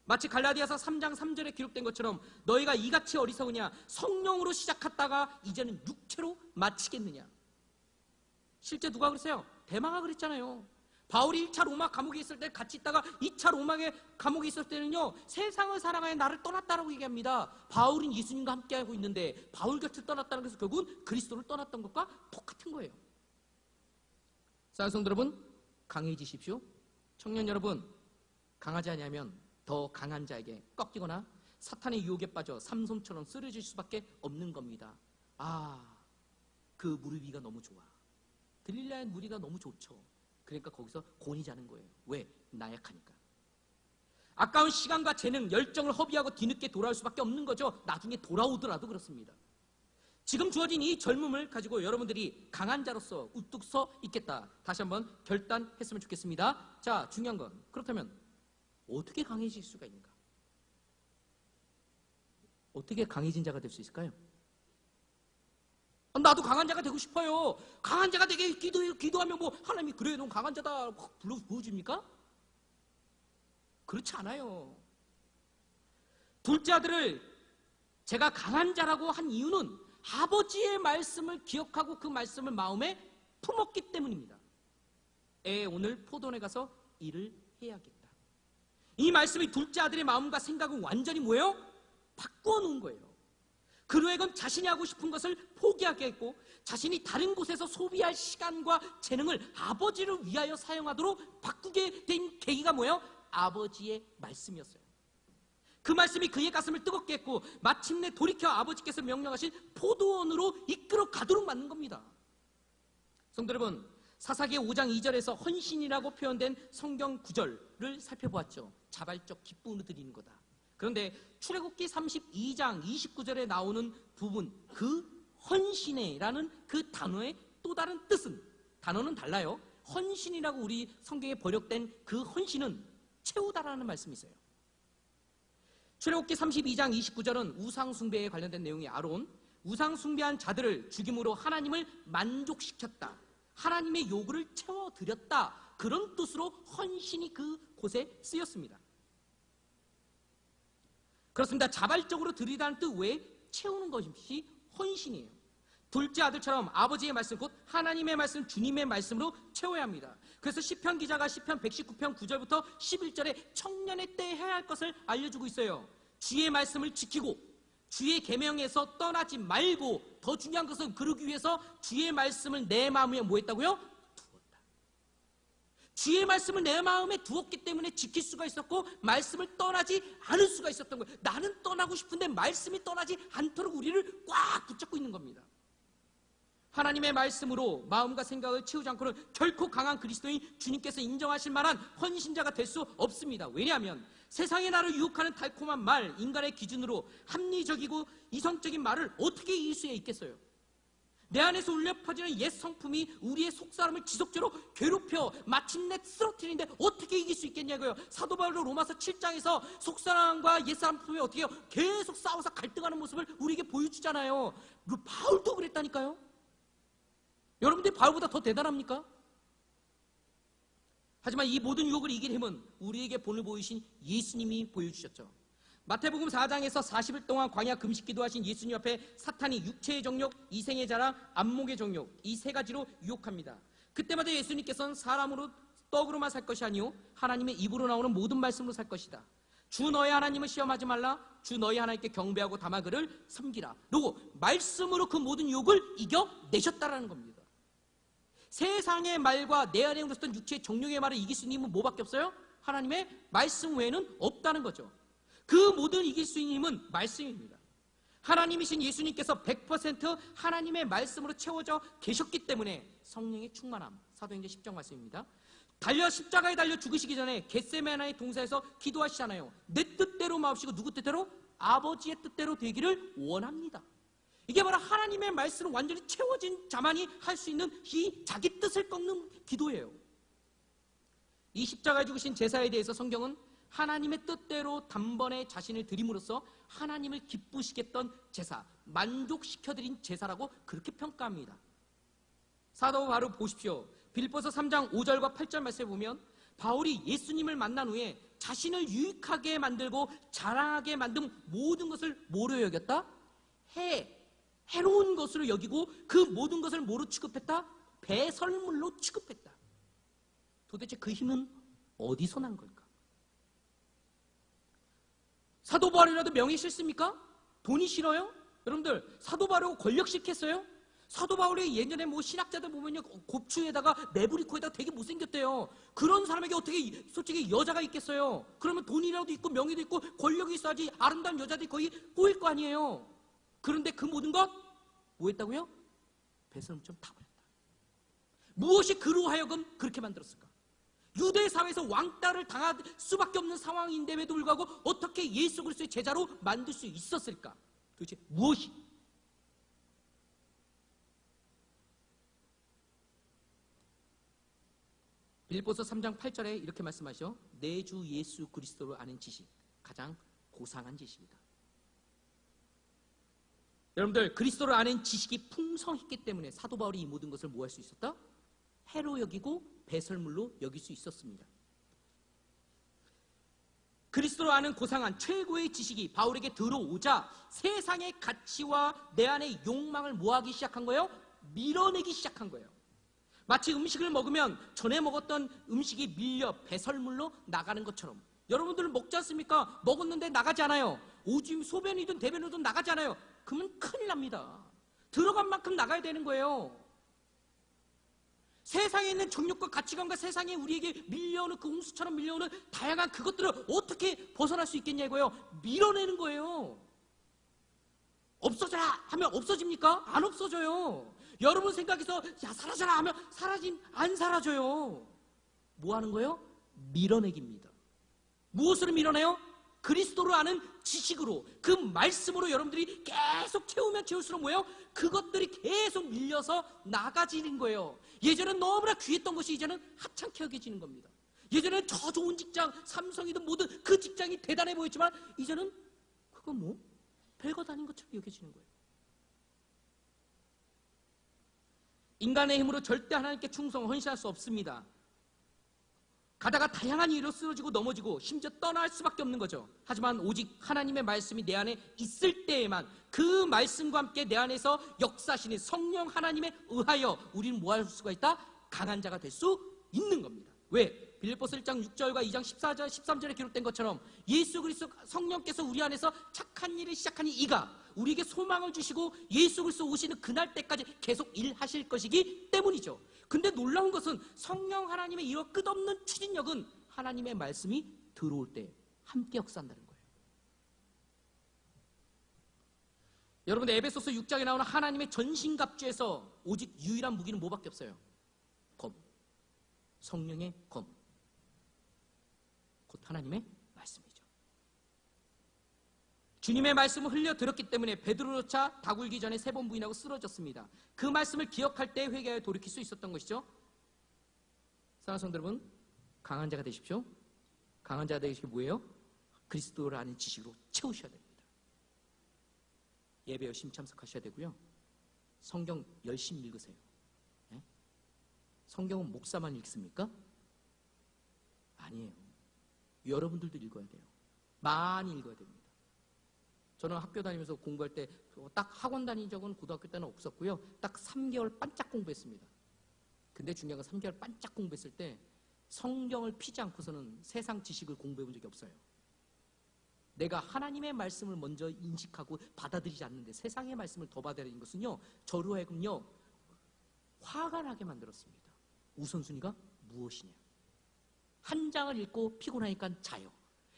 마치 갈라디아서 3장 3절에 기록된 것처럼 너희가 이같이 어리석으냐, 성령으로 시작했다가 이제는 육체로 마치겠느냐. 실제 누가 그랬어요? 대마가 그랬잖아요. 바울이 1차 로마 감옥에 있을 때 같이 있다가 2차 로마 감옥에 있을 때는요, 세상을 사랑하여 나를 떠났다라고 얘기합니다. 바울은 예수님과 함께하고 있는데 바울 곁을 떠났다는 것은 결국은 그리스도를 떠났던 것과 똑같은 거예요. 사랑하는 성도 여러분, 강해지십시오. 청년 여러분, 강하지 않으면 더 강한 자에게 꺾이거나 사탄의 유혹에 빠져 삼손처럼 쓰러질 수밖에 없는 겁니다. 그 무리 위가 너무 좋아. 들릴라의 무리가 너무 좋죠. 그러니까 거기서 곤히 자는 거예요. 왜? 나약하니까. 아까운 시간과 재능, 열정을 허비하고 뒤늦게 돌아올 수밖에 없는 거죠. 나중에 돌아오더라도 그렇습니다. 지금 주어진 이 젊음을 가지고 여러분들이 강한 자로서 우뚝 서 있겠다. 다시 한번 결단했으면 좋겠습니다. 자, 중요한 건 그렇다면 어떻게 강해질 수가 있는가? 어떻게 강해진 자가 될 수 있을까요? 나도 강한 자가 되고 싶어요. 강한 자가 되게 기도하면 뭐 하나님이 그래 넌 강한 자다 확 보여줍니까? 그렇지 않아요. 둘째 아들을 제가 강한 자라고 한 이유는 아버지의 말씀을 기억하고 그 말씀을 마음에 품었기 때문입니다. 오늘 포도원에 가서 일을 해야겠다. 이 말씀이 둘째 아들의 마음과 생각은 완전히 뭐예요? 바꾸어 놓은 거예요. 그로에건 자신이 하고 싶은 것을 포기하게 했고 자신이 다른 곳에서 소비할 시간과 재능을 아버지를 위하여 사용하도록 바꾸게 된 계기가 뭐예요? 아버지의 말씀이었어요. 그 말씀이 그의 가슴을 뜨겁게 했고 마침내 돌이켜 아버지께서 명령하신 포도원으로 이끌어 가도록 만든 겁니다. 성도 여러분, 사사기 5장 2절에서 헌신이라고 표현된 성경 구절을 살펴보았죠. 자발적 기쁨으로 드리는 거다. 그런데 출애굽기 32장 29절에 나오는 부분, 그 헌신이라는 그 단어의 또 다른 뜻은, 단어는 달라요. 헌신이라고 우리 성경에 번역된 그 헌신은 채우다라는 말씀이 있어요. 출애굽기 32장 29절은 우상숭배에 관련된 내용이 아론, 우상숭배한 자들을 죽임으로 하나님을 만족시켰다. 하나님의 요구를 채워드렸다. 그런 뜻으로 헌신이 그곳에 쓰였습니다. 그렇습니다. 자발적으로 드리다는 뜻 외에 채우는 것이 헌신이에요. 둘째 아들처럼 아버지의 말씀, 곧 하나님의 말씀, 주님의 말씀으로 채워야 합니다. 그래서 시편 기자가 시편 119편 9절부터 11절에 청년의 때에 해야 할 것을 알려주고 있어요. 주의 말씀을 지키고 주의 계명에서 떠나지 말고, 더 중요한 것은 그러기 위해서 주의 말씀을 내 마음에 뭐 했다고요? 두었다. 주의 말씀을 내 마음에 두었기 때문에 지킬 수가 있었고 말씀을 떠나지 않을 수가 있었던 거예요. 나는 떠나고 싶은데 말씀이 떠나지 않도록 우리를 꽉 붙잡고 있는 겁니다. 하나님의 말씀으로 마음과 생각을 채우지 않고는 결코 강한 그리스도인 주님께서 인정하실 만한 헌신자가 될 수 없습니다. 왜냐하면 세상의 나를 유혹하는 달콤한 말, 인간의 기준으로 합리적이고 이성적인 말을 어떻게 이길 수 있겠어요? 내 안에서 울려 퍼지는 옛 성품이 우리의 속사람을 지속적으로 괴롭혀 마침내 쓰러뜨리는데 어떻게 이길 수 있겠냐고요. 사도 바울도 로마서 7장에서 속사람과 옛 성품이 어떻게 해요? 계속 싸워서 갈등하는 모습을 우리에게 보여주잖아요. 바울도 그랬다니까요. 여러분들이 바울보다 더 대단합니까? 하지만 이 모든 유혹을 이길 힘은 우리에게 본을 보이신 예수님이 보여주셨죠. 마태복음 4장에서 40일 동안 광야 금식 기도하신 예수님 앞에 사탄이 육체의 정욕, 이생의 자랑, 안목의 정욕, 이 세 가지로 유혹합니다. 그때마다 예수님께서는 사람으로 떡으로만 살 것이 아니요 하나님의 입으로 나오는 모든 말씀으로 살 것이다. 주 너의 하나님을 시험하지 말라. 주 너의 하나님께 경배하고 다만 그를 섬기라. 그리고 말씀으로 그 모든 유혹을 이겨내셨다라는 겁니다. 세상의 말과 내 안에 있었던 육체의 정욕의 말을 이길 수 있는 힘은 뭐밖에 없어요? 하나님의 말씀 외에는 없다는 거죠. 그 모든 이길 수 있는 힘은 말씀입니다. 하나님이신 예수님께서 100% 하나님의 말씀으로 채워져 계셨기 때문에 성령의 충만함, 사도행전 10장 말씀입니다. 십자가에 달려 죽으시기 전에 겟세마네의 동산에서 기도하시잖아요. 내 뜻대로 마옵시고 누구 뜻대로? 아버지의 뜻대로 되기를 원합니다. 이게 바로 하나님의 말씀으로 완전히 채워진 자만이 할 수 있는 이 자기 뜻을 꺾는 기도예요. 이 십자가에 죽으신 제사에 대해서 성경은 하나님의 뜻대로 단번에 자신을 드림으로써 하나님을 기쁘시겠던 제사, 만족시켜드린 제사라고 그렇게 평가합니다. 사도 바로 보십시오. 빌립보서 3장 5절과 8절 말씀에 보면 바울이 예수님을 만난 후에 자신을 유익하게 만들고 자랑하게 만든 모든 것을 뭐로 여겼다? 해로운 것으로 여기고 그 모든 것을 뭐로 취급했다? 배설물로 취급했다. 도대체 그 힘은 어디서 난 걸까? 사도 바울이라도 명예 싫습니까? 돈이 싫어요? 여러분들 사도 바울하고 권력 싫겠어요? 사도 바울이 예전에 뭐 신학자들 보면요 곱추에다가 매부리코에다가 되게 못생겼대요. 그런 사람에게 어떻게 솔직히 여자가 있겠어요? 그러면 돈이라도 있고 명예도 있고 권력이 있어야지 아름다운 여자들이 거의 꼬일 거 아니에요. 그런데 그 모든 것 뭐 했다고요? 배설물처럼 다 버렸다. 무엇이 그로 하여금 그렇게 만들었을까? 유대 사회에서 왕따를 당할 수밖에 없는 상황인데도 불구하고 어떻게 예수 그리스도의 제자로 만들 수 있었을까? 도대체 무엇이? 빌립보서 3장 8절에 이렇게 말씀하셔. 내 주 예수 그리스도를 아는 지식, 가장 고상한 지식이다. 여러분들, 그리스도를 아는 지식이 풍성했기 때문에 사도 바울이 이 모든 것을 뭐 할 수 있었다? 해로 여기고 배설물로 여길 수 있었습니다. 그리스도를 아는 고상한 최고의 지식이 바울에게 들어오자 세상의 가치와 내 안의 욕망을 뭐하기 시작한 거예요? 밀어내기 시작한 거예요. 마치 음식을 먹으면 전에 먹었던 음식이 밀려 배설물로 나가는 것처럼, 여러분들은 먹지 않습니까? 먹었는데 나가지 않아요. 오줌, 소변이든 대변이든 나가지 않아요. 그러면 큰일 납니다. 들어간 만큼 나가야 되는 거예요. 세상에 있는 정욕과 가치관과 세상에 우리에게 밀려오는 그 홍수처럼 밀려오는 다양한 그것들을 어떻게 벗어날 수 있겠냐고요. 밀어내는 거예요. 없어져라 하면 없어집니까? 안 없어져요. 여러분 생각해서 야 사라져라 하면 안 사라져요. 뭐 하는 거예요? 밀어내기입니다. 무엇으로 밀어내요? 그리스도를 아는 지식으로, 그 말씀으로 여러분들이 계속 채우면 채울수록 뭐예요? 그것들이 계속 밀려서 나가지는 거예요. 예전엔 너무나 귀했던 것이 이제는 하찮게 여겨지는 겁니다. 예전에는 저 좋은 직장, 삼성이든 뭐든 그 직장이 대단해 보였지만 이제는 그거 뭐 별거 아닌 것처럼 여겨지는 거예요. 인간의 힘으로 절대 하나님께 충성, 헌신할 수 없습니다. 가다가 다양한 일로 쓰러지고 넘어지고 심지어 떠날 수밖에 없는 거죠. 하지만 오직 하나님의 말씀이 내 안에 있을 때에만, 그 말씀과 함께 내 안에서 역사하시는 성령 하나님에 의하여 우리는 뭐 할 수가 있다? 강한 자가 될 수 있는 겁니다. 왜? 빌립보서 1장 6절과 2장 14절, 13절에 기록된 것처럼 예수 그리스도 성령께서 우리 안에서 착한 일을 시작하니 이가 우리에게 소망을 주시고 예수 그리스도 오시는 그날 때까지 계속 일하실 것이기 때문이죠. 근데 놀라운 것은 성령 하나님의 이와 끝없는 추진력은 하나님의 말씀이 들어올 때 함께 역사한다는 거예요. 여러분들, 에베소서 6장에 나오는 하나님의 전신갑주에서 오직 유일한 무기는 뭐밖에 없어요? 검. 성령의 검. 곧 하나님의 말씀이죠. 주님의 말씀을 흘려 들었기 때문에 베드로조차 다 굴기 전에 3번 부인하고 쓰러졌습니다. 그 말씀을 기억할 때 회개하여 돌이킬 수 있었던 것이죠. 사랑하는 성도 여러분, 강한 자가 되십시오. 강한 자가 되시기 뭐예요? 그리스도를 아는 지식으로 채우셔야 됩니다. 예배 열심히 참석하셔야 되고요. 성경 열심히 읽으세요. 네? 성경은 목사만 읽습니까? 아니에요. 여러분들도 읽어야 돼요. 많이 읽어야 됩니다. 저는 학교 다니면서 공부할 때 딱 학원 다닌 적은 고등학교 때는 없었고요. 딱 3개월 반짝 공부했습니다. 근데 중요한 건 3개월 반짝 공부했을 때 성경을 피지 않고서는 세상 지식을 공부해 본 적이 없어요. 내가 하나님의 말씀을 먼저 인식하고 받아들이지 않는데 세상의 말씀을 더 받아들이는 것은요, 저로 하여금요 화가 나게 만들었습니다. 우선순위가 무엇이냐? 한 장을 읽고 피곤하니까 자요.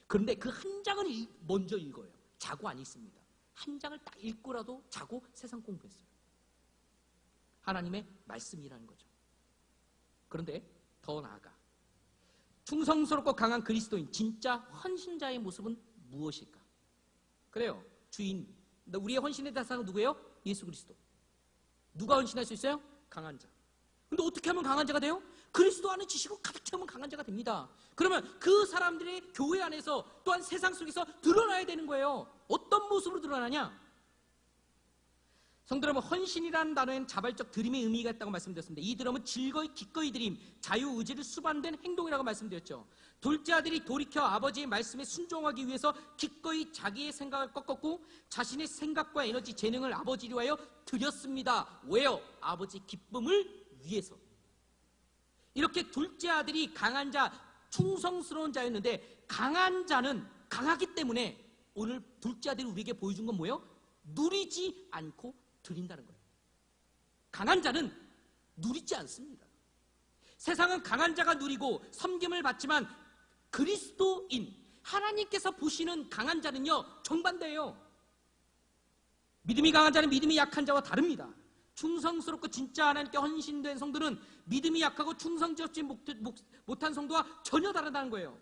그런데 그 한 장을 먼저 읽어요. 자고 안 읽습니다. 한 장을 딱 읽고라도 자고 세상 공부했어요. 하나님의 말씀이라는 거죠. 그런데 더 나아가 충성스럽고 강한 그리스도인, 진짜 헌신자의 모습은 무엇일까? 그래요. 주인, 우리의 헌신의 대상은 누구예요? 예수 그리스도. 누가 헌신할 수 있어요? 강한 자. 근데 어떻게 하면 강한 자가 돼요? 그리스도 안에 지식으로 가득 채우면 강한 자가 됩니다. 그러면 그 사람들의 교회 안에서 또한 세상 속에서 드러나야 되는 거예요. 어떤 모습으로 드러나냐? 성도 여러분, 헌신이라는 단어에는 자발적 드림의 의미가 있다고 말씀드렸습니다. 이 드림은 즐거이 기꺼이 드림, 자유의지를 수반된 행동이라고 말씀드렸죠. 둘째 아들이 돌이켜 아버지의 말씀에 순종하기 위해서 기꺼이 자기의 생각을 꺾었고 자신의 생각과 에너지, 재능을 아버지를 위하여 드렸습니다. 왜요? 아버지 기쁨을 위해서. 이렇게 둘째 아들이 강한 자, 충성스러운 자였는데, 강한 자는 강하기 때문에 오늘 둘째 아들이 우리에게 보여준 건 뭐예요? 누리지 않고 드린다는 거예요. 강한 자는 누리지 않습니다. 세상은 강한 자가 누리고 섬김을 받지만 그리스도인, 하나님께서 보시는 강한 자는요 정반대예요. 믿음이 강한 자는 믿음이 약한 자와 다릅니다. 충성스럽고 진짜 하나님께 헌신된 성도는 믿음이 약하고 충성스럽지 못한 성도와 전혀 다르다는 거예요.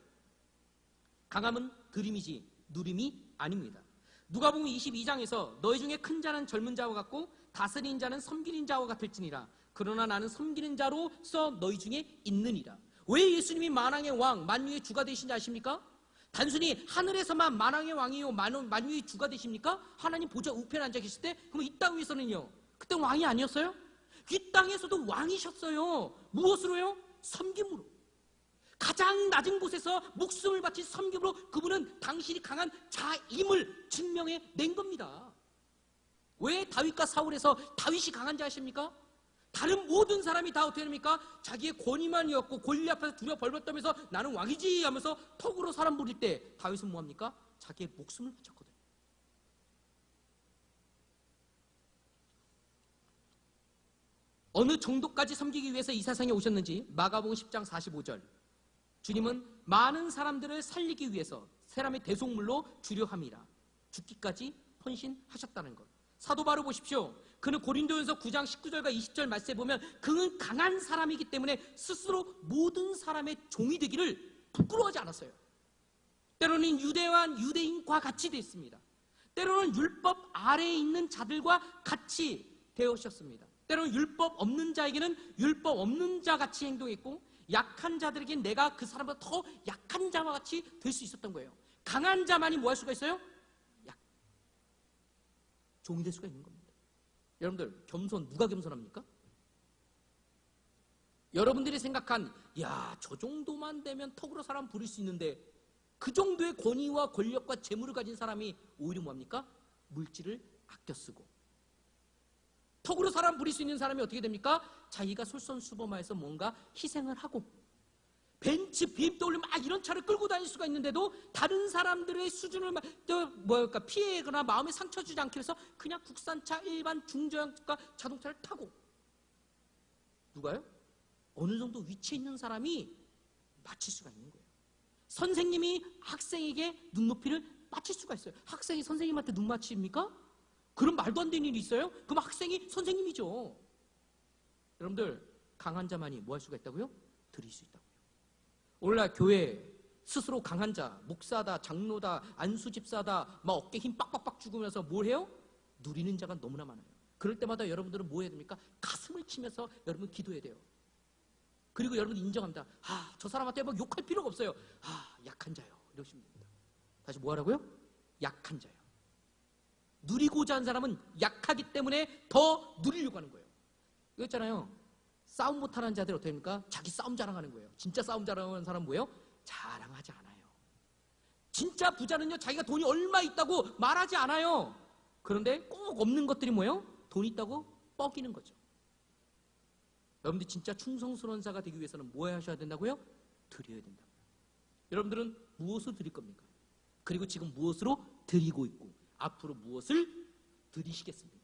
강함은 들임이지 누림이 아닙니다. 누가복음 22장에서 너희 중에 큰 자는 젊은 자와 같고 다스리는 자는 섬기는 자와 같을지니라. 그러나 나는 섬기는 자로서 너희 중에 있느니라. 왜 예수님이 만왕의 왕, 만유의 주가 되신지 아십니까? 단순히 하늘에서만 만왕의 왕이요 만유의 주가 되십니까? 하나님 보좌 우편에 앉아 계실 때? 그럼 이 땅 위에서는요? 그때 왕이 아니었어요? 이 땅에서도 왕이셨어요. 무엇으로요? 섬김으로. 가장 낮은 곳에서 목숨을 바친 섬김으로 그분은 당신이 강한 자임을 증명해 낸 겁니다. 왜 다윗과 사울에서 다윗이 강한 자 아십니까? 다른 모든 사람이 다 어떻게 합니까? 자기의 권위만이었고 권리 앞에서 두려워 벌벌 떠면서 나는 왕이지 하면서 턱으로 사람 부릴 때 다윗은 뭐합니까? 자기의 목숨을 바쳤거든요. 어느 정도까지 섬기기 위해서 이 세상에 오셨는지 마가복음 10장 45절 주님은 많은 사람들을 살리기 위해서 사람의 대속물로 주려 함이라. 죽기까지 헌신하셨다는 것. 사도 바로 보십시오. 그는 고린도전서 9장 19절과 20절 말씀에 보면 그는 강한 사람이기 때문에 스스로 모든 사람의 종이 되기를 부끄러워하지 않았어요. 때로는 유대인과 같이 됐습니다. 때로는 율법 아래에 있는 자들과 같이 되으셨습니다. 때로는 율법 없는 자에게는 율법 없는 자 같이 행동했고 약한 자들에게 내가 그 사람보다 더 약한 자와 같이 될 수 있었던 거예요. 강한 자만이 뭐 할 수가 있어요? 종이 될 수가 있는 겁니다. 여러분들 겸손 누가 겸손합니까? 여러분들이 생각한 저 정도만 되면 턱으로 사람 부릴 수 있는데 그 정도의 권위와 권력과 재물을 가진 사람이 오히려 뭐합니까? 물질을 아껴 쓰고 턱으로 사람 부릴 수 있는 사람이 어떻게 됩니까? 자기가 솔선수범하여서 뭔가 희생을 하고 벤츠, BMW 막 이런 차를 끌고 다닐 수가 있는데도 다른 사람들의 수준을 피해거나 마음에 상처 주지 않기 위해서 그냥 국산차, 일반 중저양가 자동차를 타고 누가요? 어느 정도 위치에 있는 사람이 맞출 수가 있는 거예요. 선생님이 학생에게 눈높이를 맞출 수가 있어요. 학생이 선생님한테 눈 맞춥니까? 그런 말도 안 되는 일이 있어요? 그럼 학생이 선생님이죠. 여러분들 강한 자만이 뭐 할 수가 있다고요? 드릴 수 있다고요. 오늘날 교회 스스로 강한 자, 목사다, 장로다, 안수집사다 막 어깨 힘 빡빡빡 죽으면서 뭘 해요? 누리는 자가 너무나 많아요. 그럴 때마다 여러분들은 뭐 해야 됩니까? 가슴을 치면서 여러분 기도해야 돼요. 그리고 여러분 인정합니다. 저 사람한테 막 욕할 필요가 없어요. 약한 자요 이러시면 됩니다. 다시 뭐 하라고요? 약한 자요. 누리고자 하는 사람은 약하기 때문에 더 누리려고 하는 거예요. 이거 있잖아요. 싸움 못하는 자들 어떻게 합니까? 자기 싸움 자랑하는 거예요. 진짜 싸움 자랑하는 사람은 뭐예요? 자랑하지 않아요. 진짜 부자는요, 자기가 돈이 얼마 있다고 말하지 않아요. 그런데 꼭 없는 것들이 뭐예요? 돈 있다고 뻐기는 거죠. 여러분들이 진짜 충성스러운 자가 되기 위해서는 뭐 하셔야 된다고요? 드려야 된다고요. 여러분들은 무엇을 드릴 겁니까? 그리고 지금 무엇으로 드리고 있고 앞으로 무엇을 드리시겠습니까?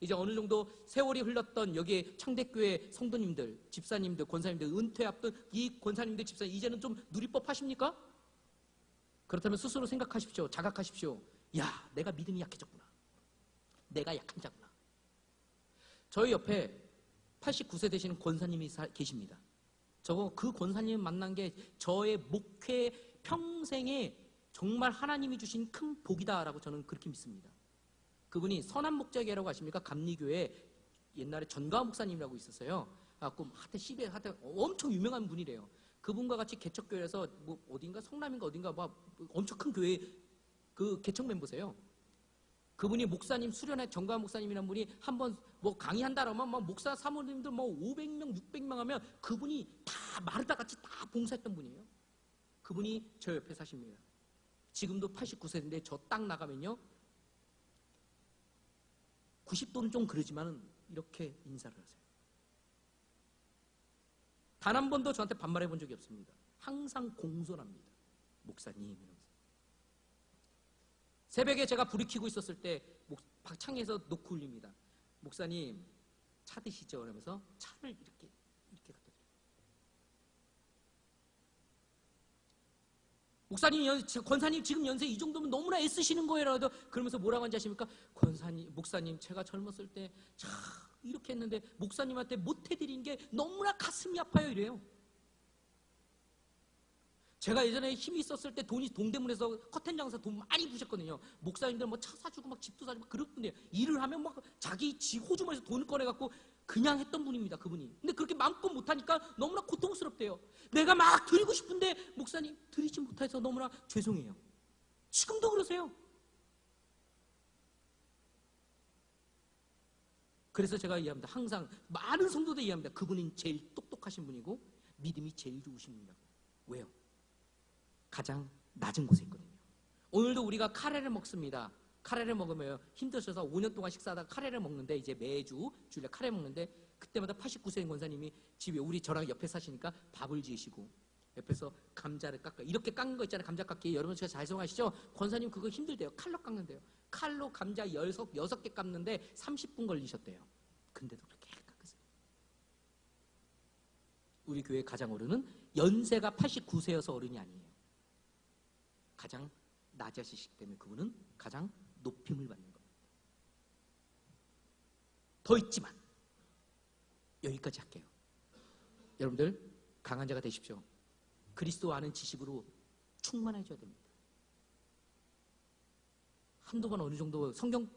이제 어느 정도 세월이 흘렀던 여기에 창대교회 성도님들, 집사님들, 권사님들, 은퇴 앞둔 이 권사님들, 집사님 이제는 좀 누리법 하십니까? 그렇다면 스스로 생각하십시오. 자각하십시오. 내가 믿음이 약해졌구나. 내가 약한 자구나. 저희 옆에 89세 되시는 권사님이 계십니다. 그 권사님 만난 게 저의 목회 평생에 정말 하나님이 주신 큰 복이다라고 저는 그렇게 믿습니다. 그분이 선한목자교회라고 아십니까? 감리교회 옛날에 전가호 목사님이라고 있었어요. 하여튼 엄청 유명한 분이래요. 그분과 같이 개척교회에서 어딘가 성남인가 어딘가 엄청 큰 교회 그 개척 멤버세요. 그분이 목사님 수련회 전가호 목사님이라는 분이 한번 강의한다 그러면 목사 사모님들 500명, 600명 하면 그분이 다 마르다 같이 다 봉사했던 분이에요. 그분이 저 옆에 사십니다. 지금도 89세인데 저 딱 나가면요. 90도는 좀 그러지만은 이렇게 인사를 하세요. 단 한 번도 저한테 반말해 본 적이 없습니다. 항상 공손합니다. 목사님 이러면서. 새벽에 제가 불이 켜고 있었을 때 창에서 놓고 울립니다. 목사님 차 드시죠? 그러면서 차를 이렇게 갖다 드려요. 목사님, 권사님 지금 연세 이 정도면 너무나 애쓰시는 거예요. 그러면서 뭐라고 하는지 아십니까? 권사님, 목사님, 제가 젊었을 때 참 이렇게 했는데 목사님한테 못 해드린 게 너무나 가슴이 아파요. 이래요. 제가 예전에 힘이 있었을 때 돈이 동대문에서 커튼 장사 돈 많이 부셨거든요. 목사님들 뭐 차 사주고 막 집도 사주고 그렇던데 일을 하면 막 자기 지 호주머니에서 돈을 꺼내갖고 그냥 했던 분입니다. 그분이. 근데 그렇게 마음껏 못하니까 너무나 고통스럽대요. 내가 막 드리고 싶은데 목사님 드리지 못해서 너무나 죄송해요. 지금도 그러세요. 그래서 제가 이해합니다. 항상 많은 성도들 이해합니다. 그분은 제일 똑똑하신 분이고 믿음이 제일 좋으신 분이라고. 왜요? 가장 낮은 곳에 있거든요. 오늘도 우리가 카레를 먹습니다. 카레를 먹으면 힘드셔서 5년 동안 식사하다가 카레를 먹는데 이제 매주 주일에 카레 먹는데 그때마다 89세인 권사님이 집에 우리 저랑 옆에 사시니까 밥을 지으시고 옆에서 감자를 깎아 이렇게 깎는 거 있잖아요. 감자 깎기 여러분 제가 잘 사용하시죠? 권사님 그거 힘들대요. 칼로 깎는데요. 칼로 감자 6개 깎는데 30분 걸리셨대요. 근데도 그렇게 깎으세요. 우리 교회 가장 어른은 연세가 89세여서 어른이 아니에요. 가장 낮아지시기 때문에 그분은 가장 높임을 받는 겁니다. 더 있지만 여기까지 할게요. 여러분들 강한 자가 되십시오. 그리스도 아는 지식으로 충만해져야 됩니다. 한두 번 어느 정도 성경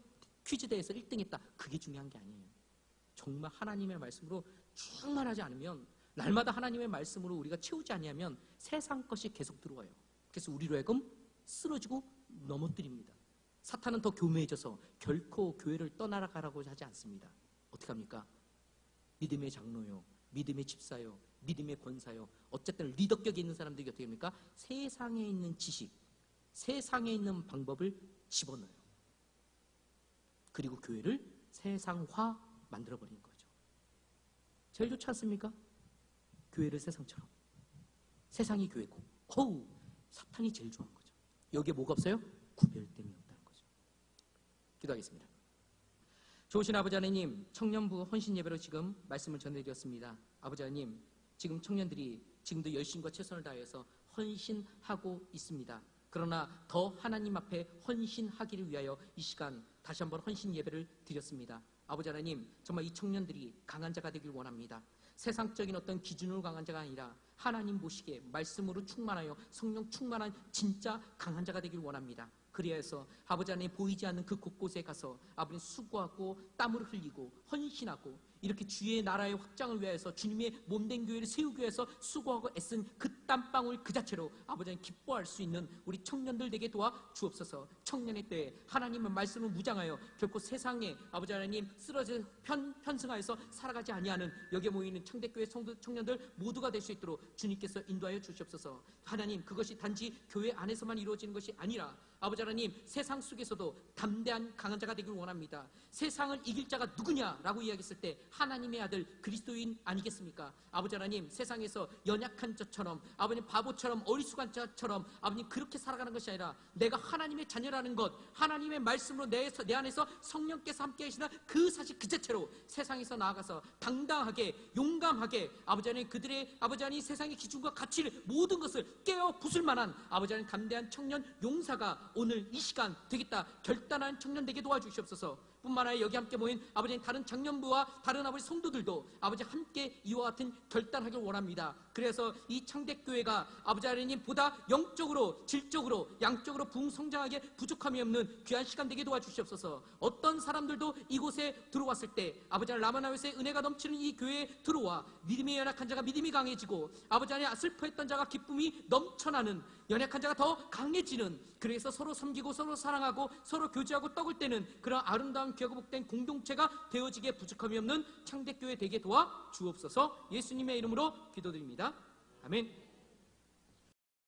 퀴즈 대회에서 1등 했다. 그게 중요한 게 아니에요. 정말 하나님의 말씀으로 충만하지 않으면 날마다 하나님의 말씀으로 우리가 채우지 아니하면 세상 것이 계속 들어와요. 그래서 우리로 하여금 쓰러지고 넘어뜨립니다. 사탄은 더 교묘해져서 결코 교회를 떠나가라고 하지 않습니다. 어떻게 합니까? 믿음의 장로요, 믿음의 집사요, 믿음의 권사요. 어쨌든 리더격이 있는 사람들이 어떻게 합니까? 세상에 있는 지식, 세상에 있는 방법을 집어넣어요. 그리고 교회를 세상화 만들어버리는 거죠. 제일 좋지 않습니까? 교회를 세상처럼. 세상이 교회고 어우 사탄이 제일 좋아하는 거죠. 여기에 뭐가 없어요? 구별됨이 없다는 거죠. 기도하겠습니다. 좋으신 아버지 하나님, 청년부 헌신 예배로 지금 말씀을 전해드렸습니다. 아버지 하나님, 지금 청년들이 지금도 열심과 최선을 다해서 헌신하고 있습니다. 그러나 더 하나님 앞에 헌신하기를 위하여 이 시간 다시 한번 헌신 예배를 드렸습니다. 아버지 하나님, 정말 이 청년들이 강한 자가 되길 원합니다. 세상적인 어떤 기준으로 강한 자가 아니라 하나님 보시기에 말씀으로 충만하여 성령 충만한 진짜 강한 자가 되길 원합니다. 그리하여서 아버지 하나님 보이지 않는 그 곳곳에 가서 아버지 수고하고 땀을 흘리고 헌신하고 이렇게 주의 나라의 확장을 위하여서 주님의 몸된 교회를 세우기 위해서 수고하고 애쓴 그 땀방울 그 자체로 아버지 하나님 기뻐할 수 있는 우리 청년들 되게 도와 주옵소서. 청년의 때에 하나님의 말씀을 무장하여 결코 세상에 아버지 하나님 쓰러져 편승하여서 살아가지 아니하는 여기에 모이는 창대교회 성도 청년들 모두가 될 수 있도록 주님께서 인도하여 주시옵소서. 하나님 그것이 단지 교회 안에서만 이루어지는 것이 아니라 아버지 하나님 세상 속에서도 담대한 강한 자가 되길 원합니다. 세상을 이길 자가 누구냐라고 이야기했을 때 하나님의 아들 그리스도인 아니겠습니까? 아버지 하나님 세상에서 연약한 자처럼 아버님 바보처럼 어리숙한 자처럼 아버님 그렇게 살아가는 것이 아니라 내가 하나님의 자녀라는 것 하나님의 말씀으로 내 안에서 성령께서 함께 하시는 그 사실 그 자체로 세상에서 나아가서 당당하게 용감하게 아버지 하나님 그들의 아버지 하나님 세상의 기준과 가치를 모든 것을 깨어 부술 만한 아버지 하나님 담대한 청년 용사가 오늘 이 시간 되겠다 결단한 청년 되게 도와주시옵소서. 뿐만 아니라 여기 함께 모인 아버지 다른 장년부와 다른 아버지 성도들도 아버지 함께 이와 같은 결단하길 원합니다. 그래서 이 창대교회가 아버지 하나님 보다 영적으로 질적으로 양적으로 부흥성장하게 부족함이 없는 귀한 시간 되게 도와주시옵소서. 어떤 사람들도 이곳에 들어왔을 때 아버지 하나님 라마나요스의 은혜가 넘치는 이 교회에 들어와 믿음이 연약한 자가 믿음이 강해지고 아버지 하나님 슬퍼했던 자가 기쁨이 넘쳐나는 연약한 자가 더 강해지는 그래서 서로 섬기고 서로 사랑하고 서로 교제하고 떡을 떼는 그런 아름다운 귀하고 복된 공동체가 되어지기에 부족함이 없는 창대교회 되게 도와 주옵소서. 예수님의 이름으로 기도드립니다. 아멘.